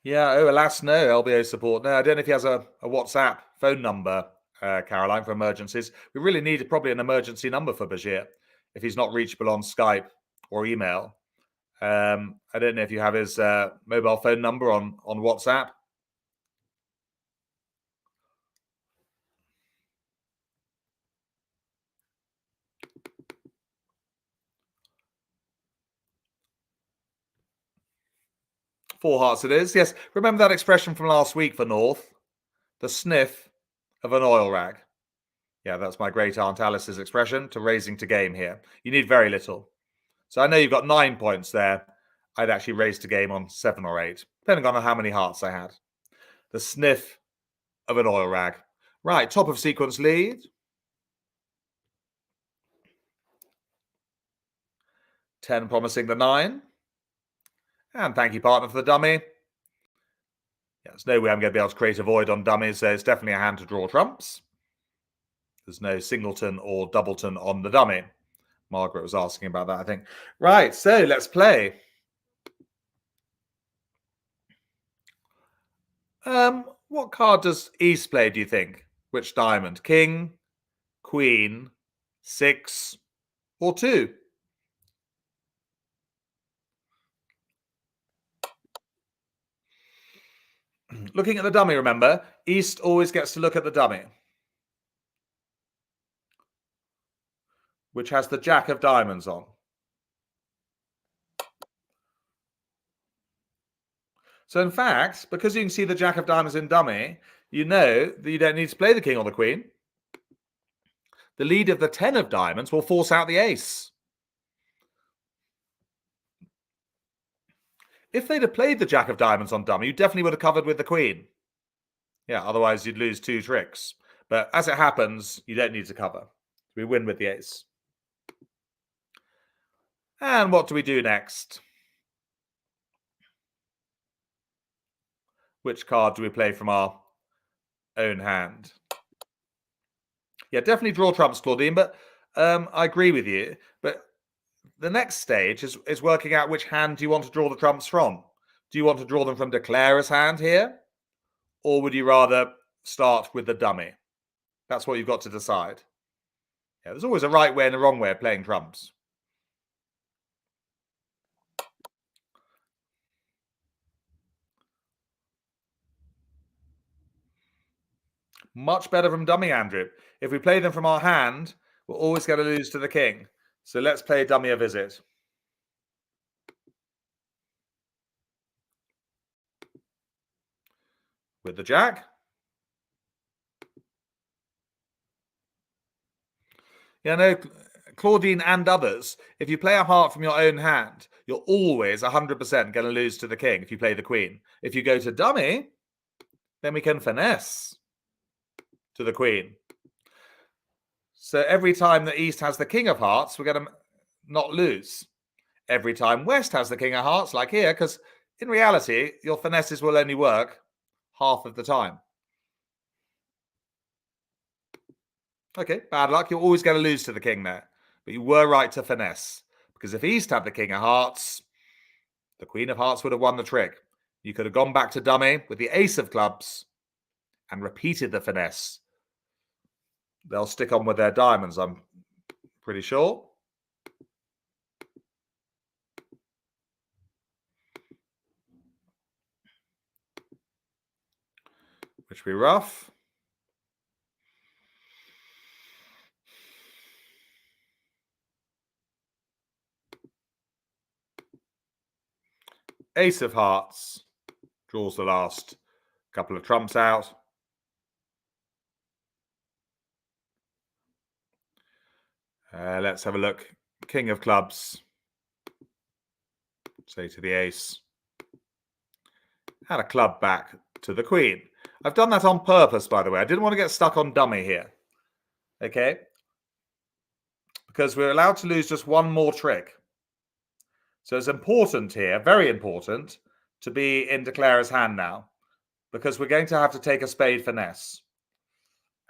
Yeah, oh, alas, no LBO support. No, I don't know if he has a WhatsApp phone number, Caroline, for emergencies. We really need probably an emergency number for Bashir if he's not reachable on Skype or email. I don't know if you have his mobile phone number on WhatsApp. Four hearts it is. Yes, remember that expression from last week for North? The sniff of an oil rag. Yeah, that's my great aunt Alice's expression to raising to game here. You need very little. So I know you've got 9 points there. I'd actually raise to game on 7 or 8, depending on how many hearts I had. The sniff of an oil rag. Right, top of sequence lead. 10 promising the 9. And thank you, partner, for the dummy. Yeah, there's no way I'm going to be able to create a void on dummies, so it's definitely a hand to draw trumps. There's no singleton or doubleton on the dummy. Margaret was asking about that, I think. Right, so let's play. What card does East play, do you think? Which diamond? King, Queen, 6, or 2? Looking at the dummy, remember, East always gets to look at the dummy, which has the Jack of Diamonds on. So in fact, because you can see the Jack of Diamonds in dummy, you know that you don't need to play the King or the Queen. The lead of the 10 of Diamonds will force out the Ace. If they'd have played the Jack of Diamonds on dummy, you definitely would have covered with the Queen. Yeah, otherwise you'd lose 2 tricks. But as it happens, you don't need to cover. We win with the Ace. And what do we do next? Which card do we play from our own hand? Yeah, definitely draw trumps, Claudine, but I agree with you. But the next stage is working out which hand do you want to draw the trumps from. Do you want to draw them from Declarer's hand here? Or would you rather start with the dummy? That's what you've got to decide. Yeah, there's always a right way and a wrong way of playing trumps. Much better from dummy, Andrew. If we play them from our hand, we're always going to lose to the king. So let's play dummy a visit. With the Jack. Yeah, no, Claudine and others, if you play a heart from your own hand, you're always 100% going to lose to the king if you play the queen. If you go to dummy, then we can finesse to the queen. So every time that East has the king of hearts, we're going to not lose. Every time West has the king of hearts, like here, because in reality, your finesses will only work half of the time. Okay, bad luck. You're always going to lose to the king there. But you were right to finesse. Because if East had the king of hearts, the queen of hearts would have won the trick. You could have gone back to dummy with the ace of clubs and repeated the finesse. They'll stick on with their diamonds, I'm pretty sure. Which will be rough. Ace of hearts draws the last couple of trumps out. Let's have a look. King of clubs. Say to the ace. Had a club back. to the queen. I've done that on purpose, by the way. I didn't want to get stuck on dummy here. Okay? Because we're allowed to lose just one more trick. So it's important here, very important, to be in Declarer's hand now. Because we're going to have to take a spade finesse.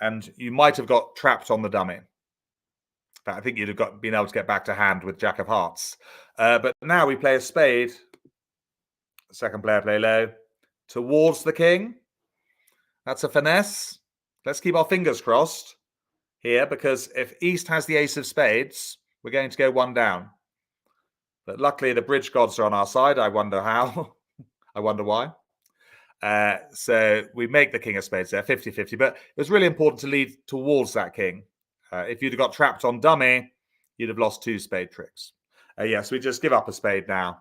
And you might have got trapped on the dummy. But I think you'd have been able to get back to hand with Jack of Hearts. But now we play a spade. Second player play low. Towards the king. That's a finesse. Let's keep our fingers crossed here, because if East has the ace of spades, we're going to go one down. But luckily the bridge gods are on our side. I wonder how. I wonder why. So we make the king of spades there, 50-50. But it was really important to lead towards that king. If you'd have got trapped on dummy, you'd have lost 2 spade tricks. Yes, we just give up a spade now.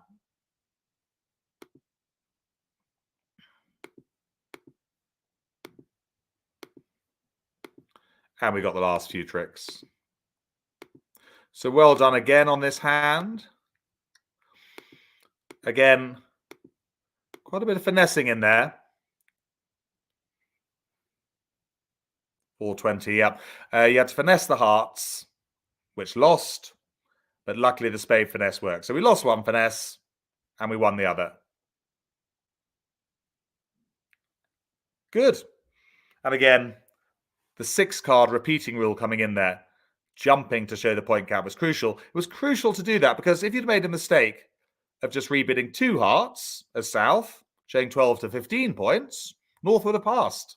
And we got the last few tricks. So well done again on this hand. Again, quite a bit of finessing in there. 420, yeah. You had to finesse the hearts, which lost, but luckily the spade finesse worked. So we lost one finesse, and we won the other. Good. And again, the 6-card repeating rule coming in there, jumping to show the point count was crucial. It was crucial to do that, because if you'd made a mistake of just rebidding 2 hearts as South, showing 12 to 15 points, North would have passed.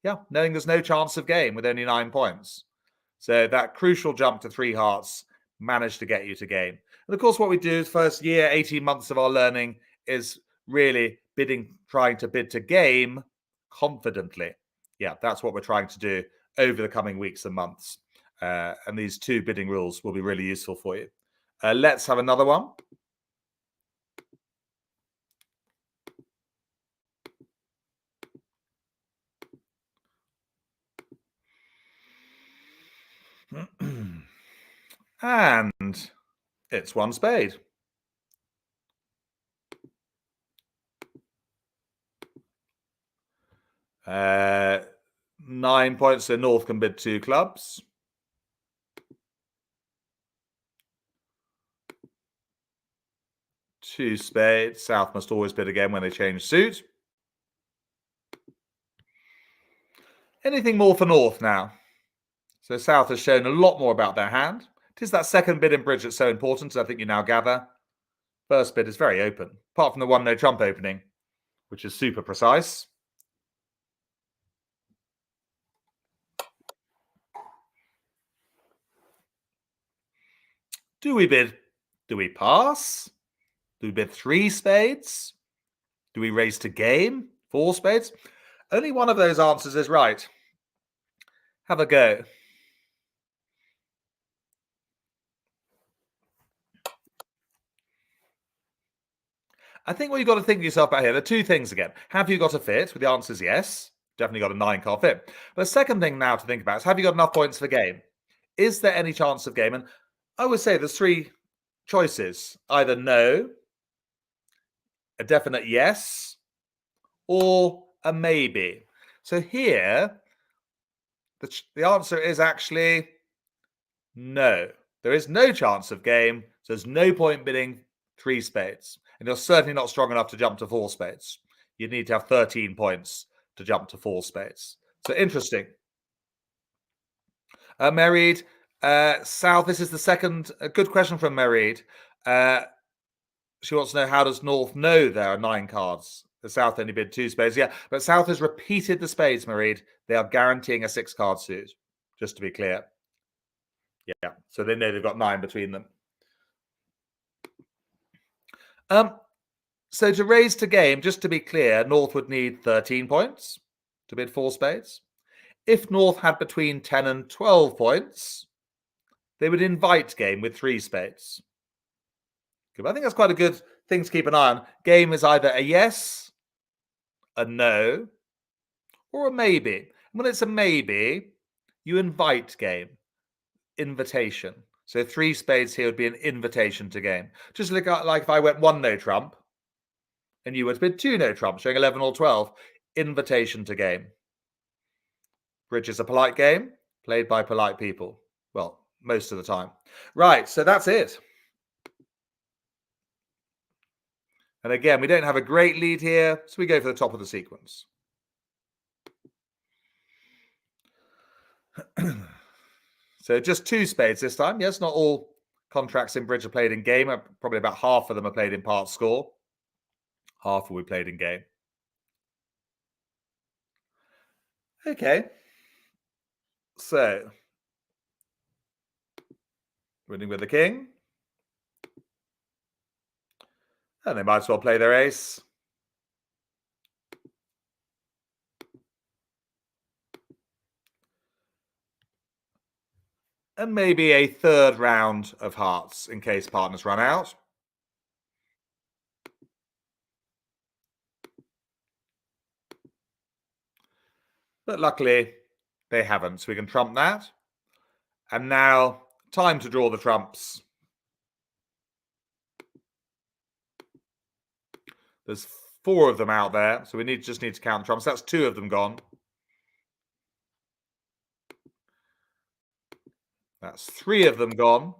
Yeah, knowing there's no chance of game with only 9 points. So that crucial jump to 3 hearts managed to get you to game. And of course, what we do is first year, 18 months of our learning is really trying to bid to game confidently. Yeah, that's what we're trying to do over the coming weeks and months. And these 2 bidding rules will be really useful for you. Let's have another one. And it's 1 spade. Uh, 9 points, so North can bid 2 clubs. Two spades. South must always bid again when they change suit. Anything more for North now? So South has shown a lot more about their hand. It is that second bid in bridge that's so important, as I think you now gather. First bid is very open, apart from the 1 no trump opening, which is super precise. Do we bid? Do we pass? Do we bid 3 spades? Do we raise to game? 4 spades? Only one of those answers is right. Have a go. I think what you've got to think to yourself about here, there are 2 things again. Have you got a fit? Well, the answer is yes. Definitely got a 9-card fit. But the second thing now to think about is, have you got enough points for game? Is there any chance of game? And I would say there's 3 choices. Either no, a definite yes, or a maybe. So here, the answer is actually no. There is no chance of game, so there's no point bidding 3 spades. And you're certainly not strong enough to jump to 4 spades. You need to have 13 points to jump to 4 spades. So interesting. Merid, South, this is the second. A good question from Merid. She wants to know, how does North know there are 9 cards? The South only bid 2 spades. Yeah, but South has repeated the spades, Merid. They are guaranteeing a 6-card suit, just to be clear. Yeah, so they know they've got 9 between them. So to raise to game, just to be clear, North would need 13 points to bid 4 spades. If North had between 10 and 12 points, they would invite game with 3 spades. I think that's quite a good thing to keep an eye on. Game is either a yes, a no, or a maybe. When it's a maybe, you invite game. Invitation. So 3 spades here would be an invitation to game. Just like if I went 1 no trump, and you were to bid 2 no trump, showing 11 or 12. invitation to game. Bridge is a polite game played by polite people. Well, most of the time. Right, so that's it. And again, we don't have a great lead here, so we go for the top of the sequence. So just 2 spades this time. Yes, not all contracts in bridge are played in game. Probably about half of them are played in part score. Half will be played in game. Okay. So, winning with the king. And they might as well play their ace. And maybe a 3rd round of hearts in case partners run out. But luckily, they haven't, so we can trump that. And now, time to draw the trumps. There's 4 of them out there, so we just need to count the trumps. That's 2 of them gone. That's 3 of them gone.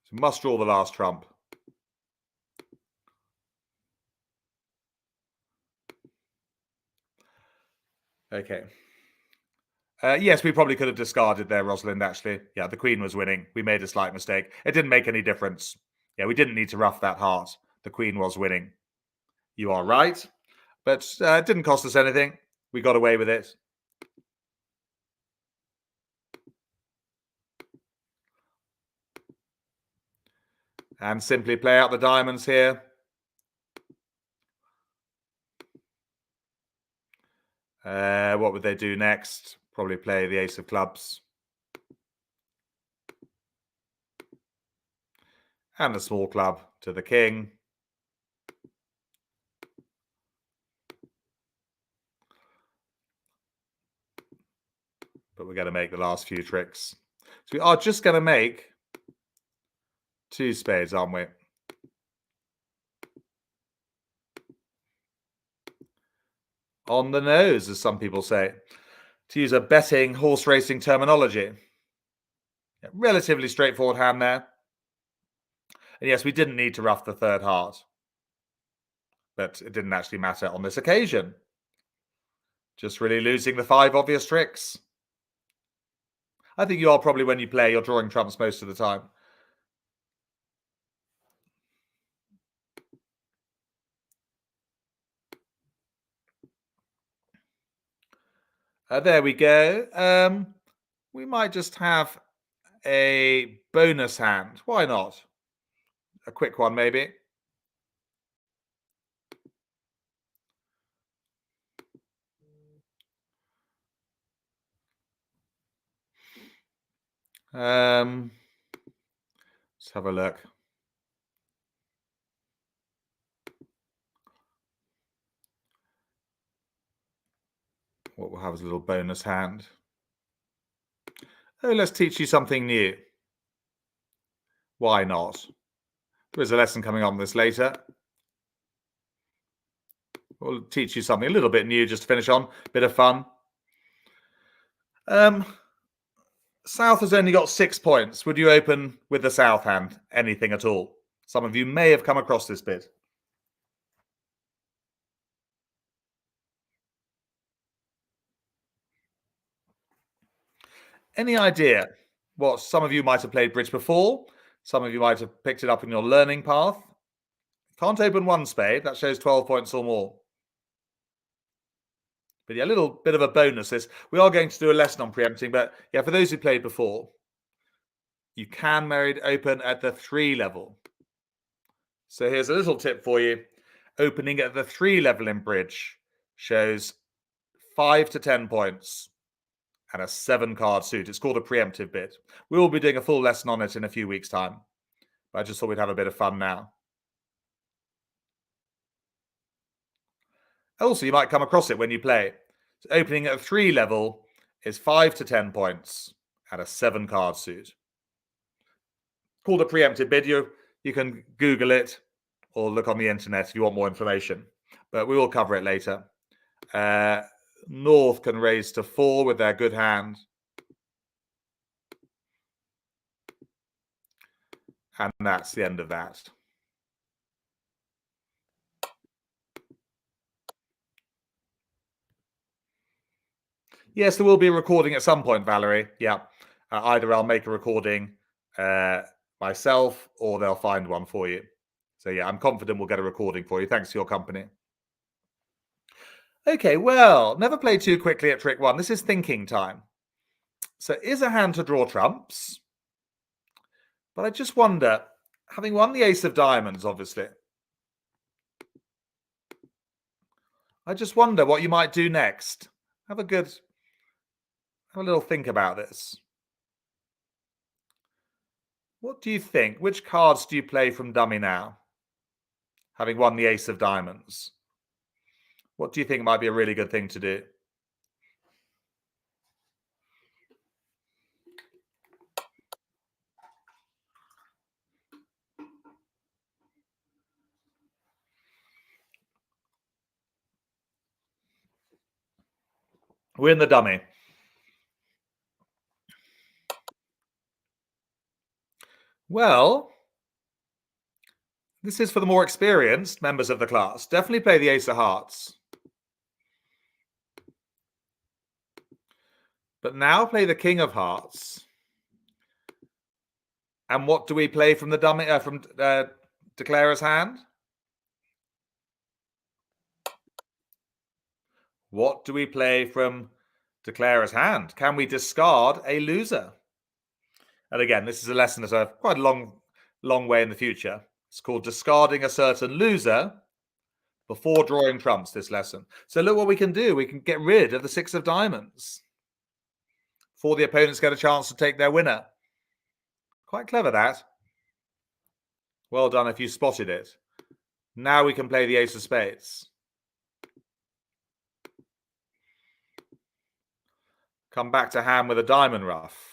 So must draw the last trump. Okay. Yes, we probably could have discarded there, Rosalind, actually. Yeah, the queen was winning. We made a slight mistake. It didn't make any difference. Yeah, we didn't need to rough that heart. The queen was winning. You are right. But it didn't cost us anything. We got away with it. And simply play out the diamonds here. What would they do next? Probably play the ace of clubs. And the small club to the king. But we're going to make the last few tricks. So we are just going to make 2 spades, aren't we? On the nose, as some people say, to use a betting horse racing terminology. Yeah, relatively straightforward hand there. And yes, we didn't need to rough the 3rd heart. But it didn't actually matter on this occasion. Just really losing the 5 obvious tricks. I think you are probably, when you play, you're drawing trumps most of the time. There we go. We might just have a bonus hand. Why not? A quick one, maybe. Let's have a look. What we'll have is a little bonus hand. Oh, let's teach you something new. Why not? There is a lesson coming on this later. We'll teach you something a little bit new just to finish on. Bit of fun. South has only got 6 points. Would you open with the south hand? Anything at all? Some of you may have come across this bit. Any idea what some of you might have played bridge before? Some of you might have picked it up in your learning path. Can't open 1 spade. That shows 12 points or more. But yeah, a little bit of a bonus this. We are going to do a lesson on preempting, but yeah, for those who played before, you can open at the 3 level. So here's a little tip for you. Opening at the 3 level in bridge shows 5 to 10 points and a 7-card suit. It's called a preemptive bit. We will be doing a full lesson on it in a few weeks' time. But I just thought we'd have a bit of fun now. Also, you might come across it when you play. So opening at a 3 level is 5 to 10 points and a 7-card suit. Called a preemptive bid. You're You can Google it or look on the internet if you want more information. But we will cover it later. North can raise to 4 with their good hand. And that's the end of that. Yes, there will be a recording at some point, Valerie. Yeah. Either I'll make a recording myself or they'll find one for you. So, yeah, I'm confident we'll get a recording for you. Thanks for your company. Okay, well, never play too quickly at trick 1. This is thinking time. So, is a hand to draw trumps? But I just wonder, having won the ace of diamonds, obviously, I just wonder what you might do next. Have a little think about this. What do you think? Which cards do you play from dummy now? Having won the ace of diamonds. What do you think might be a really good thing to do? We're in the dummy. Well, this is for the more experienced members of the class. Definitely play the ace of hearts. But now play the king of hearts. And what do we play from the dummy from declarer's hand? What do we play from declarer's hand? Can we discard a loser? And again, this is a lesson that's quite a long way in the future. It's called discarding a certain loser before drawing trumps, this lesson. So look what we can do. We can get rid of the 6 of diamonds before the opponents get a chance to take their winner. Quite clever, that. Well done if you spotted it. Now we can play the ace of spades. Come back to hand with a diamond ruff.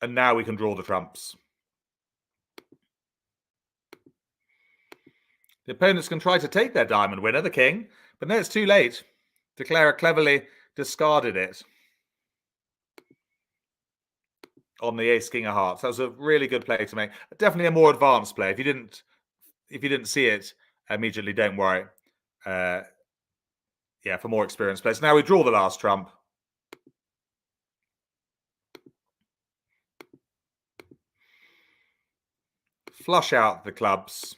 And now we can draw the trumps. The opponents can try to take their diamond winner, the king, but no, it's too late. Declarer cleverly discarded it on the ace king of hearts. That was a really good play to make. Definitely a more advanced play. If you didn't see it immediately, don't worry. Yeah, for more experienced players. Now we draw the last trump. Flush out the clubs.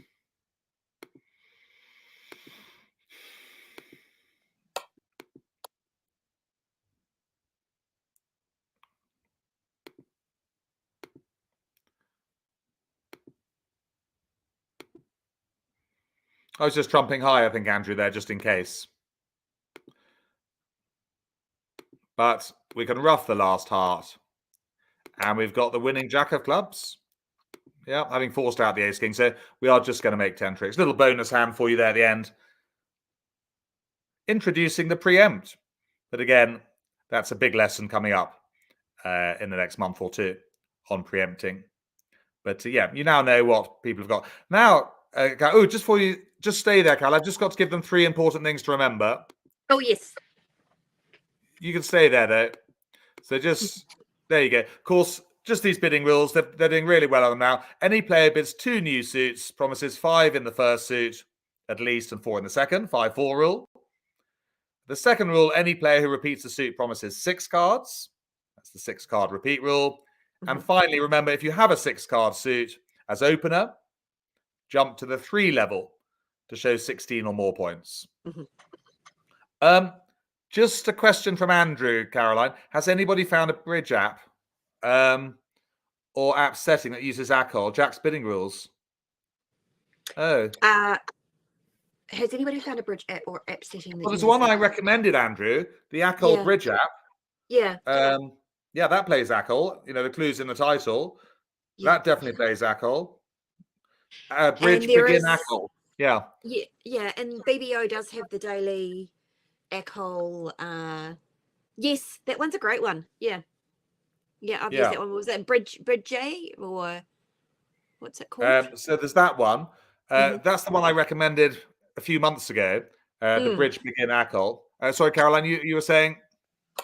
I was just trumping high, I think, Andrew, there, just in case. But we can ruff the last heart. And we've got the winning jack of clubs. Yeah, having forced out the ace king. So we are just going to make 10 tricks. Little bonus hand for you there at the end. Introducing the preempt. But again, that's a big lesson coming up in the next month or two on preempting. But yeah, you now know what people have got. Now, just stay there, Cal. I've just got to give them 3 important things to remember. Oh, yes. You can stay there, though. So just, there you go. Of course, just these bidding rules, they're doing really well on them now. Any player bids 2 new suits, promises 5 in the first suit, at least, and 4 in the second, 5-4 rule. The second rule, any player who repeats a suit promises 6 cards. That's the 6-card repeat rule. And finally, remember, if you have a 6-card suit as opener, jump to the 3 level to show 16 or more points. Just a question from Andrew, Caroline. Has anybody found a bridge app or app setting that uses ACOL, Jack's bidding rules? Oh. Has anybody found a bridge app or app setting? Well, there's one I recommended, Andrew, the ACOL bridge app. Yeah. Yeah, that plays ACOL. You know, the clues in the title. Yeah. That definitely plays ACOL. Bridge begin ACOL. Yeah. Yeah, and BBO does have the daily ACOL Yes, that one's a great one. Yeah. I've used that one. Was that Bridge J, or what's it called? So there's that one. That's the one I recommended a few months ago. The Bridge Begin ACL. Sorry, Caroline, you were saying?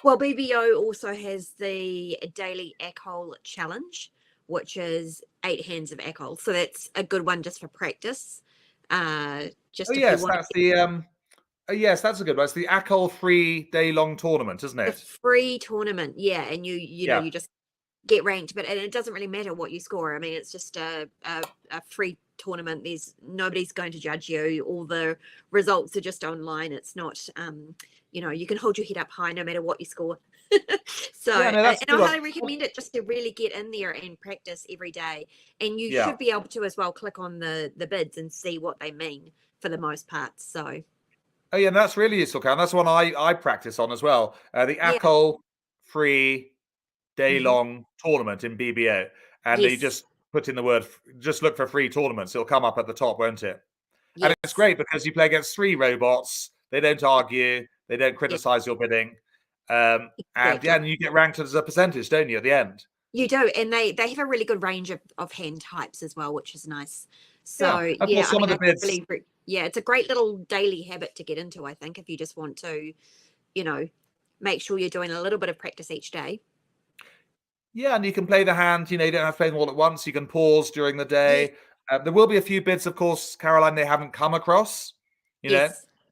Well, BBO also has the daily ACL challenge, which is 8 hands of ACL. So that's a good one just for practice. Just if you want that's the yes, that's a good one. It's the ACL free day-long tournament, isn't the it? free tournament, yeah, and you know you just get ranked, and it doesn't really matter what you score. I mean, it's just a free tournament. There's nobody's going to judge you. All the results are just online. It's not you can hold your head up high no matter what you score. So and I highly recommend it just to really get in there and practice every day. And you should be able to as well click on the bids and see what they mean for the most part. So and that's really useful, Karen. That's one I practice on as well. The ACL free day-long tournament in BBO, and you just put in the word, just look for free tournaments. It'll come up at the top, won't it? And it's great because you play against 3 robots. They don't argue. They don't criticize your bidding. And you get ranked as a percentage, don't you, at the end? You do, and they have a really good range of hand types as well, which is nice. So of course, some of the bids. It's a great little daily habit to get into, I think, if you just want to, make sure you're doing a little bit of practice each day. Yeah, and you can play the hand. You don't have to play them all at once. You can pause during the day. There will be a few bids, of course, Caroline, they haven't come across. know,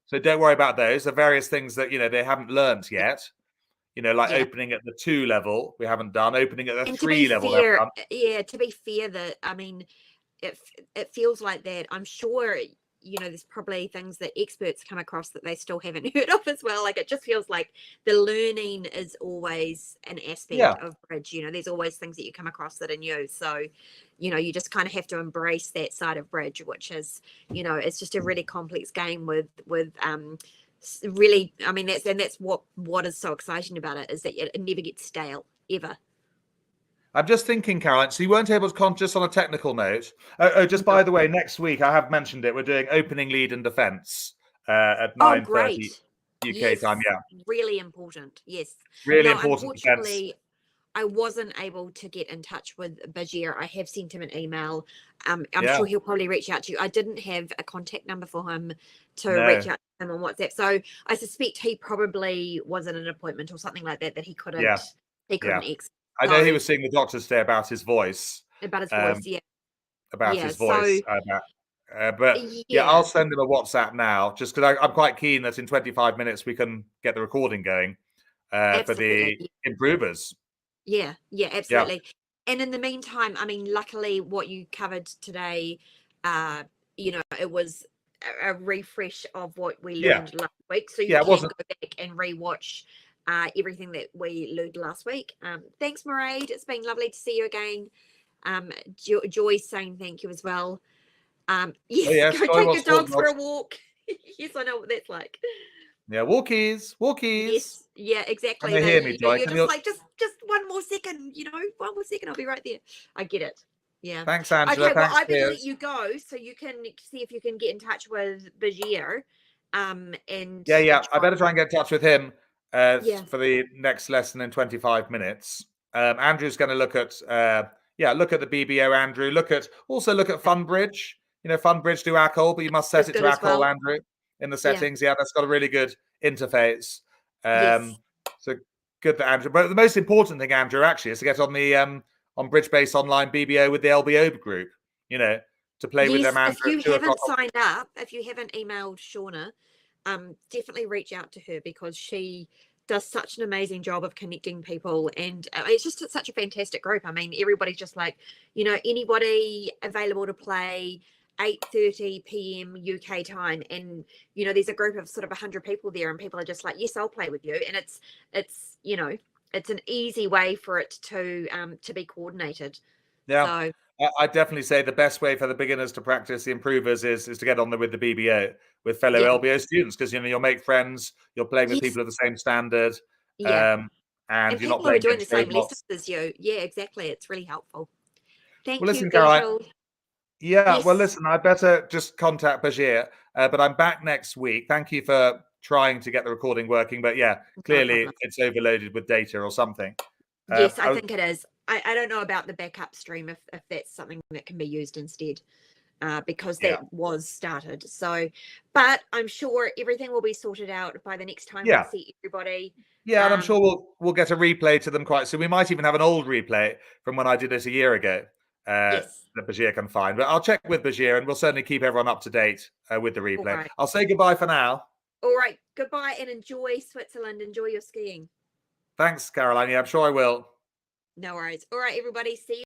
so don't worry about those. There are various things that they haven't learned yet. Like opening at the 2 level, we haven't done. Opening at the 3 level, to be fair, that I mean, it feels like that. I'm sure there's probably things that experts come across that they still haven't heard of as well. Like, it just feels like the learning is always an aspect of bridge. There's always things that you come across that are new. So, you just kind of have to embrace that side of bridge, which is, it's just a really complex game with really, I mean, that's what is so exciting about it, is that it never gets stale, ever. I'm just thinking, Caroline, so you weren't able to just on a technical note. Just by the way, next week, I have mentioned it, we're doing opening, lead and defense at 9:30 UK time. Yeah. Really important. Yes. Really important. Unfortunately, I wasn't able to get in touch with Bajir. I have sent him an email. I'm sure he'll probably reach out to you. I didn't have a contact number for him to reach out to him on WhatsApp. So I suspect he probably was in an appointment or something like that he couldn't exit. I know he was seeing the doctor today about his voice. About his voice, About his voice. But I'll send him a WhatsApp now, just because I'm quite keen that in 25 minutes we can get the recording going for the improvers. Yeah, absolutely. And in the meantime, I mean, luckily what you covered today, it was a refresh of what we learned last week. So you can go back and rewatch everything that we learned last week. Thanks, Mairead. It's been lovely to see you again. Joy's saying thank you as well. Go take your dogs for a walk. Yes, I know what that's like. Yeah, walkies. Yes, yeah, exactly. Can they hear me, Joy? You're just like, just 1 more second, 1 more second, I'll be right there. I get it. Yeah. Thanks, Angela. Okay, well, I better let you go so you can see if you can get in touch with Bajir. And I better try and get in touch with him for the next lesson in 25 minutes. Andrew's going to look at the BBO, Andrew. Look at Funbridge. Funbridge do ACL, but you must set it to ACL, Andrew, in the settings. Yeah, that's got a really good interface. So good that Andrew. But the most important thing, Andrew, actually, is to get on the on Bridge Base Online BBO with the LBO group. To play with them. Andrew, if you haven't signed up, if you haven't emailed Shauna, definitely reach out to her, because she does such an amazing job of connecting people, and it's just such a fantastic group. I mean, everybody's just like, anybody available to play 8:30 p.m. UK time, and there's a group of sort of 100 people there, and people are just like, yes, I'll play with you, and it's an easy way for it to be coordinated. Yeah. So I definitely say the best way for the beginners to practice the improvers is to get on there with the BBO with fellow LBO students, because you'll make friends, you're playing with people of the same standard, and you're not playing doing the same lessons as you. Yeah, exactly. It's really helpful. Thank you, listen, Caroline. Yeah, well, listen, I better just contact Bajir, but I'm back next week. Thank you for trying to get the recording working. But yeah, clearly it's overloaded with data or something. Yes, I think it is. I don't know about the backup stream if that's something that can be used instead, because that was started. So, but I'm sure everything will be sorted out by the next time we see everybody. Yeah, and I'm sure we'll get a replay to them quite soon. We might even have an old replay from when I did this a year ago. That Bashir can find. But I'll check with Bashir, and we'll certainly keep everyone up to date with the replay. Right. I'll say goodbye for now. All right, goodbye, and enjoy Switzerland. Enjoy your skiing. Thanks, Caroline. Yeah, I'm sure I will. No worries. All right, everybody. See you.